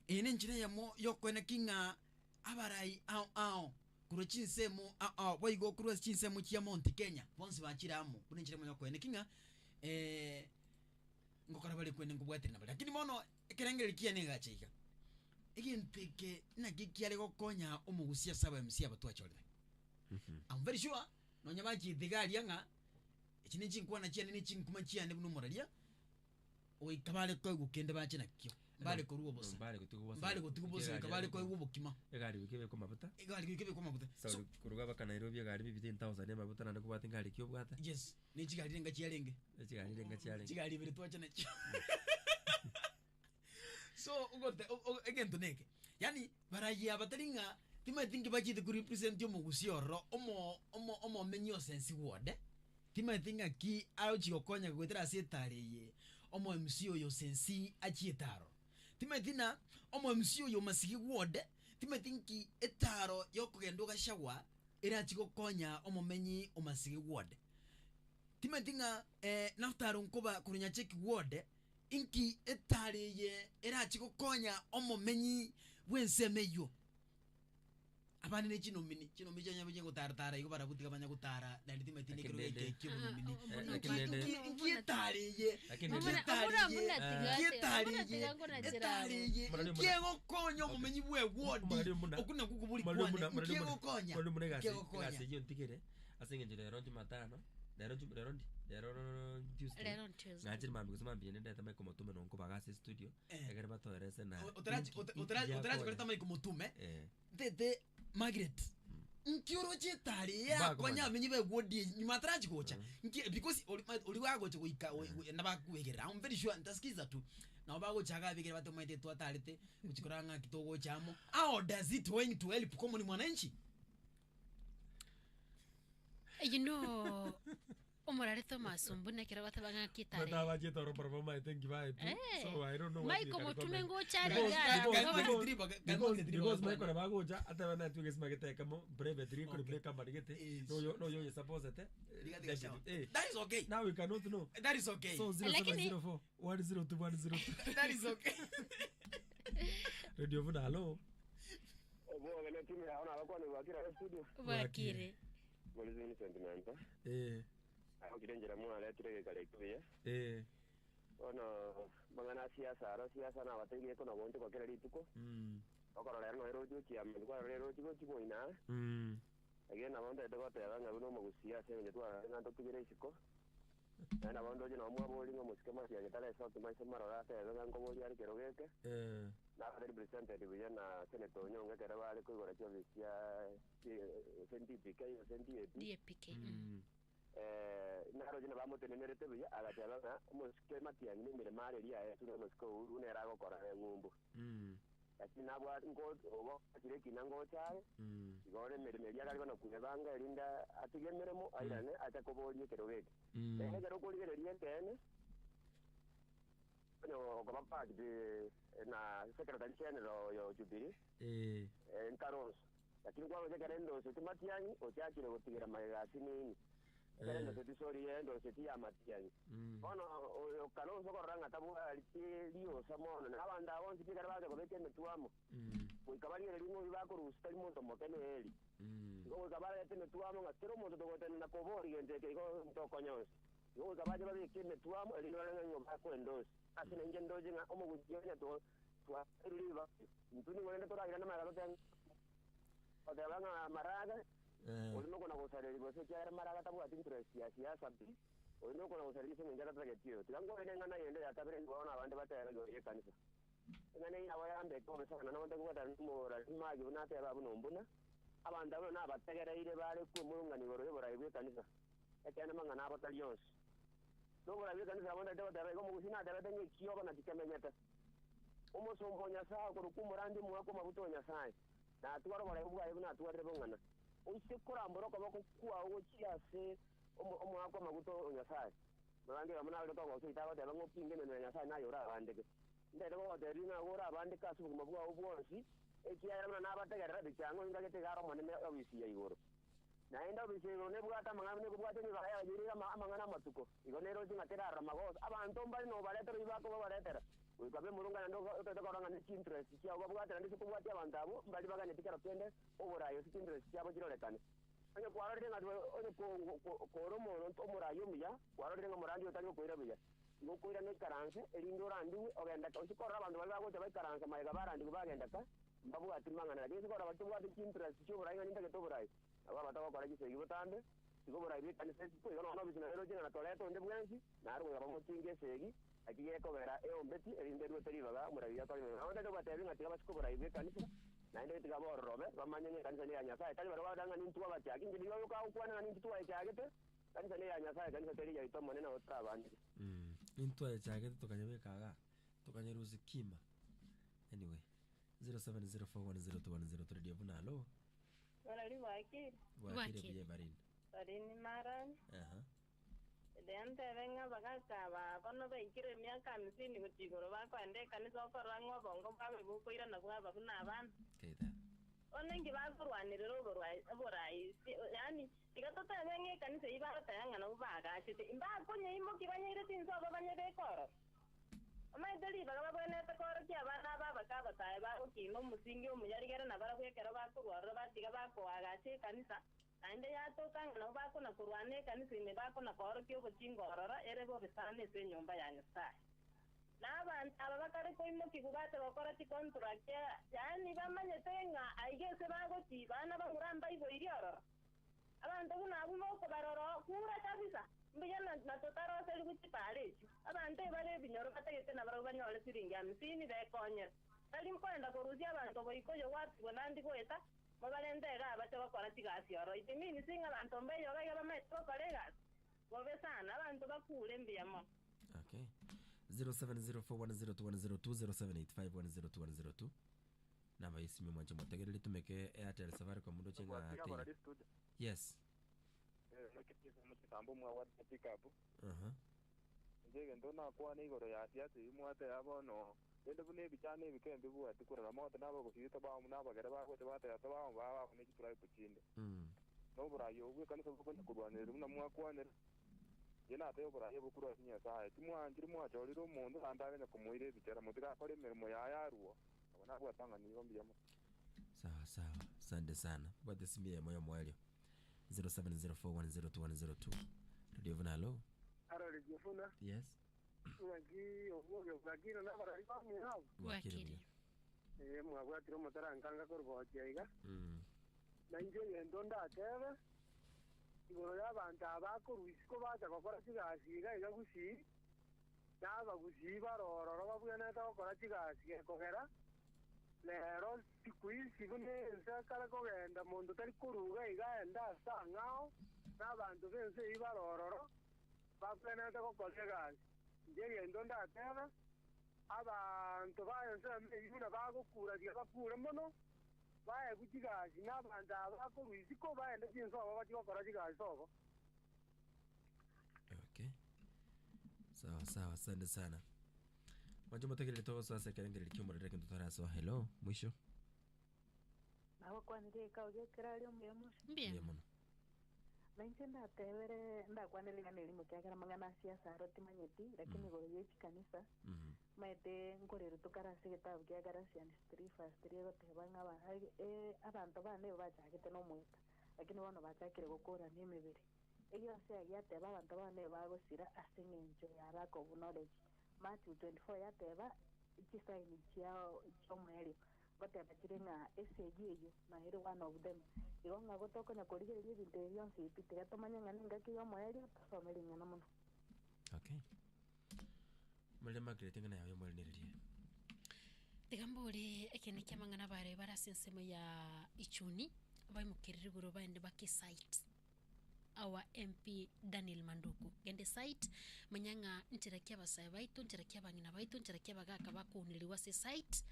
ene njire yamo yokwene kinga abarai ao kuro chinsemo boigo kuro chinsemo chia Mount Kenya bonse bachiramo kune njire mo yokwene kinga ngokara bali kwene ngubwate na bali lakini mono kerengere kiane gachiga iginteke na gikiare gokonya umugusia saba MC abatu achole. I'm very sure no nyabaji digali nga ikini chinkwa na chiane ni chinkuma chiane buno moralia oikabale ko gukende bache nakyo bale ko rubo bosa bale ko tukubosa kabale ko ubukima egari bikebe ko mabuta so kuruga baka Nairobi egari bibite 1000 mabuta nande kubata ngari kyo bwata yes ni chigari renga chialenge chigari bire twacha nakyo so ugote egento neke yani barayi abataringa timatingi bachite ku represent yo mugusioro omo menyo sensi ward timatinga ki auchi okonya gwetera setareye omo MC yo sensi achietaro timatina omo MC yo Masigi ward timatingi etaro yokugendo gashagwa era chikokonya omo menyi o Masigi ward timatinga Naftaru Nkoba kurunya Cheki ward inki etareye era chikokonya omo menyi bwense meyo abane ne chino mini nyabye gutara iko barabutika banya gutara na ndime tine kiro geke kimo mini ngitareye kiego konyo mumenyi bwe wodi okuna kukubuli kwana kiego konya kiego konya sejo ntikere asenge njere ronti matano Tuesday ngajiri mambi kusema mbiyene ndeta mai komotume nonko bagase studio egere batoerese na otaraji koleta mai komotume tete Margaret nkioro chetari ya kwanya menyi be wodi nyumataraji kocha nki because oli wago che kuika nabakuwegera I'm very sure ntasikiza tu na bago chaga bigere batomaite tu atarite uchikoranga kitogo chamo how does it going to help common mwananchi you know omorare Thomas mbune kira batabanga kitare bata baje toro performa itengi ba etu so I don't know mai como tumengo chare because mai kora bago ja ataba na tu gesma gete kamo breve tri ko play kamba gete no yo suppose te that is okay now we cannot know that is okay so 0704 102 that is okay radio vuna hello obo vele timu yaona alikuwa ni wakira studio wakire bolizini sentiment aho kirenjera mwana letre kale kuye ono mangana siasa na wategeye ko nabonje ko kera lituko okorora no erojo kiamwe kwa rero tiko tiko ina again abonde edogote yabanga buno mugusia senye twa ngando kigere isiko na bondo jino mwa boli ngo musikema ya getale so tumaise marora te yabanga ngo boli ari kerogeke na represented buya na senator nyonga kera bali ko gora cyo bisia scientific yo DPK naro jina bamutenenerete buya agatabanga musikema tianyi mire mare ria esu no musko unera gokora ngumbu ati nabwa ngo obo akire kinango chae igore mere yagari bana kunebanga erinda atigemeremo airane atakobolie kerogeke kero koligere rientene no kama pagde na secretary general yo Jubilee en Karos lakini kwa wale karendo setimatiani otiakire gotigera magati nini karendo setisori endo setia matiani ono Karos okoranga tabu alitirio samono na banda bonzi pikara baje kobeke metuamo kuikabalire lingo bibakorusta imoto motene eli ngo kabale tene tuamo ngatero moto togotene na kobori gente ke go ntokonyose ngo kabaje babike metuamo elino ngo bakwendose asine nje ndoje nga omugujonya to twa riba ntuni wende tora ina magalo ten o de banga maraga ulimo kuna kusare ribo se kyara maraga tabu ati interest ya siasa bi ulimo kuna kusare ribo ngara tragetio tilango ene ngana yende ya tabere ngona abande batera yo ye kanisa ngane ya wayambe ko besa na wanda kuwa dan mo ra maji una te babu nombuna abanda abo na bategera ire bare ku murungani goro yo bora ibe kanisa ekene mangana abatalions no bora ibe kanisa abanda de batera ko mugusina de batenge kiyo kana tikemenyeta umo sombonya saa ko kumurandi mu ako mabutonya saa na tuwaro bora ibu ayo na tuware bongana usikura mboro ko bako kuwa ugo chiase umo ako mabutonya saa murandi amana ko ko sita de bango pinge ne saa na yora abande ndere ko de rina ora abande kasu mu bwa ubonsi ekiara na abategera bicyango ingagete garo monene obisi yigoro na enda obisi ne bwata mangane ko bwate ni baya yiri amangana matuko igonero jinga tera ramagosa abantu mbali no baletero ibako baletera ukabe murunga ndo tokoranga ni interest kya bwata ndi ko bwate abantu mbali bagane tikara pende oborayo si interest kya bojirorekane anya kwaro renga one ko romo no morayo miya kwaro renga morandi otali ko ira biya ngo kuira ne karanse elindo randi ogenda ko sikora abantu bali bago tabai karanse maiga barandi ko bagenda ka mbabu atimangana lakini sikora batu bwate interest kyo borayo ninda ke to borayo aba batako kwa rajise yibotande siko borayo bi kanise ko yono no bisina ero jina na toleto nde bwensi na arwo ngaba mutinge segi akiye ko vera e ombeti elinde ro teri baga murabiya ko ni onda to batebi ngati basiko borayo bi kanise na inde tiga bo robe bamanye ne kanise ne anya sai tali barwa danga ni tuwa bati akindi yo ka ukwana ni tuwa ichagete kanise ne anya sai kanise teri ya ito monena otra bandi into ichagete tukanyebe kaga tukanyeruzi kima anyway 0704102103 radio bunalo wala liwaki wakire barin barini maran dente venga bagakaba kono beikire miaka 50 kutigoro bakwande kanisa korangwa bongo babe bukoira na kwaba kuna abantu keita onengi bakurwaniriro borai yani ikatota ngenge kanisa ibata yanga na ubaga chite imba konye imo kibanyire tinso babanye bekoro amaideli bagaba bone tekoro kya bana baba kaba tae ba okino musingi omuyarigera na bara kwekera bakurwara batiga bakwaga che kanisa ande ya to kanga no bako na kurwane kanisa ime bako na koro kyo kuchingorora ere bo bisane se nyumba ya nyasa na abantu abakare ko imo kigubate bakora ti contract yani bamanye tenga aigese bago ti bana bamuramba ibo irioro abantu kuna abumo ko baroro kura kabisa mbiyana na totaro seli kuti pale abantu bale binyoro bategete na baro banyole siringi amsini bekonye tali mkwenda kuruzia abantu boikoyo watu bonandi kweta mobalendera abacha bakora tigasi oro itimini singa abantu mbeyo ga bametro kolega gobe sana abantu bakule mbiyamo okay 0704102102 namba yisimi mwanje motegereri tumeke Airtel Safaricom mundo chenga yes tambo mwa watu pikapu njege ndona kwa ni goro ya siasa imwate abono ende bune bichane bikembe bwa tikura moto nabo kusita ba mu nabo gere ba ko bata ya ba ba ne kitura ipuchinde no bura yo gwe kanisa ko ne kurwane rumna mwa kwane yena te bura yo bukura sinya sa timwa njiri mwa joliro mundu andaganya kumuire bichera mutika kole mermo ya yaruo abona bwa tanga ni yombi yamo sawa sande sana bwate simie moyo mwelio 0704102102 radio vunalo ara jefuna yes wagi ogo bagiro na bara riba mu hao wakiri mwa tiro motara nkanga korbo jaiga na nje yendo ndatebe igoro y'abantu abakoruisiko baza gukora kigasiga igagusi naba gusiba rororo babwene ta gukora kigasiga kogera lero tikuisi bune nsakara kogenda mundu tari kuruga igaenda sangao n'abantu bense ibarororo babwene ta gukora kigasi ngegendo ndatebe abantu bayense yuna bagukura diga bakura mono baye kukigasi n'abantu abakoruisiko baenda kinso abo bakikora kigasi obo okay sawa asante sana Macho motegereri todo sasa kerengeri kimurere kintu taraso hello mwisho nawo kwanire ka oje kerario muyemo bien naintenda tevere ndakwanire ngane limo kyakara mangana siasa roti manyeti lakini goro yechi kanisa maete ngorero tukara sigeta byagara sian street fast riego tebanga ba abantu bane bachagete no mweta lakini bano bachakire gukora ni mibiri iyo se yateba abantu bane bagosira asingenjo yarako knowledge Matthew 24 yateba chisaini chiao chomwelio goteba chirenga esegiyo na hero one of them igonga gotokonya korigereria ebinto byonse ipite gatomanya ng'ani ngaki yomwelio tasomeri ng'ana mono. Okay. Mali Margaret ng'ana yawe mwelinirie. Tigambori ekene kyamangana bare barasensemo ya ichuni baimukiriri guru bande baki site our MP Daniel Manduku gende site manyanga ntirakia basaya baitu ntirakia bangina baitu ntirakia bagaka bakuniriwa se site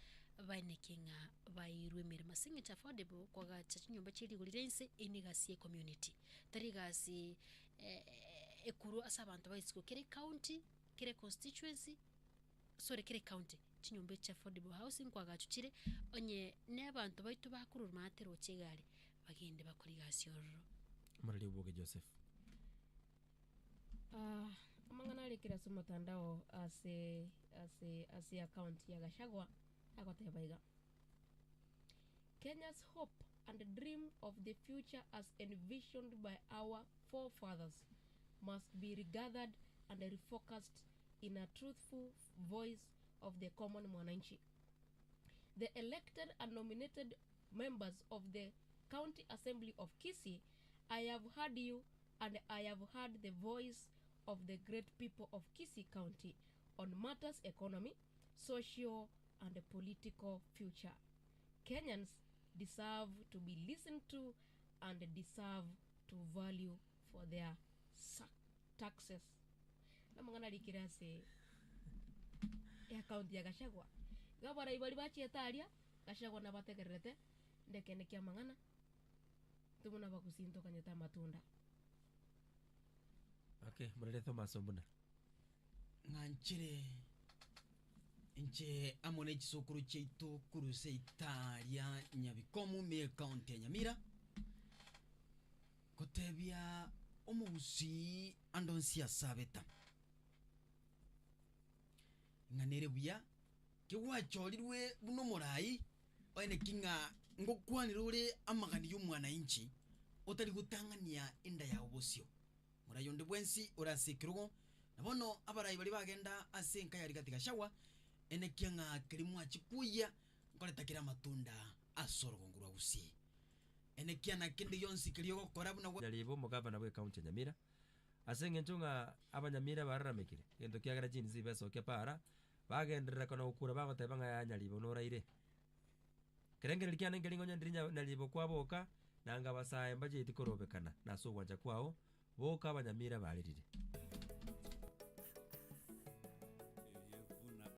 bainekinga bairwe mirima singe affordable kwa chachinyumba chiri gulirense inigasie community tarigasi ekuru asabantu baisiko kire county kire constituency sorry kire county chinyumba cha affordable housing kwa gachuchire onye n'abantu baitu bakurura matero chegare bagende bakorigasyo Marali Uboge Joseph. Amangana alikira su mtandao ase account ya Gachagua akotebaiga. Kenya's hope and dream of the future as envisioned by our forefathers must be regathered and refocused in a truthful voice of the common mwananchi. The elected and nominated members of the County Assembly of Kisii, I have heard you and I have heard the voice of the great people of Kisii County on matters economy, social and political future. Kenyans deserve to be listened to and deserve to value for their taxes. Namangana likirase ya county ya Gachagua. Gabara ibali bachi etalia Gachagua na bategerete ndekene kya mangana tumuna bakusinto kanyeta matunda. Okay, Marali Thomas Ombuna. Nganchire inche amone chisokuru cheito kuruse Italia nyabikomu me county ya Nyamira kotebia omubusi andonsia sabeta nganere buya kiwachorirwe buno morai oine kinga ngokwanirure amagani y'umwana inchi otari gutangania enda ya obosio murayonde bwensi urasikirwo nabono abarayi bali bagenda asenka yari katika shawa ene kinga kirimwa chikuya ngoletakira matunda asorogongurwa busi ene kiana kindi yonsi kiriyo gukora buna Nyalibo mugavana bwe county Nyamira asenge nchunga abanyamira bararamekire gendo kiagara jinzi besoke para bagenderera kono ukura bagoteba nga Nyalibo noraire kerengere likiana ngelingo nyandirinya Nyalibo kwaboka nanga basaye mbaje itikorobekana naso gwanja kwao boka abanyamira baririre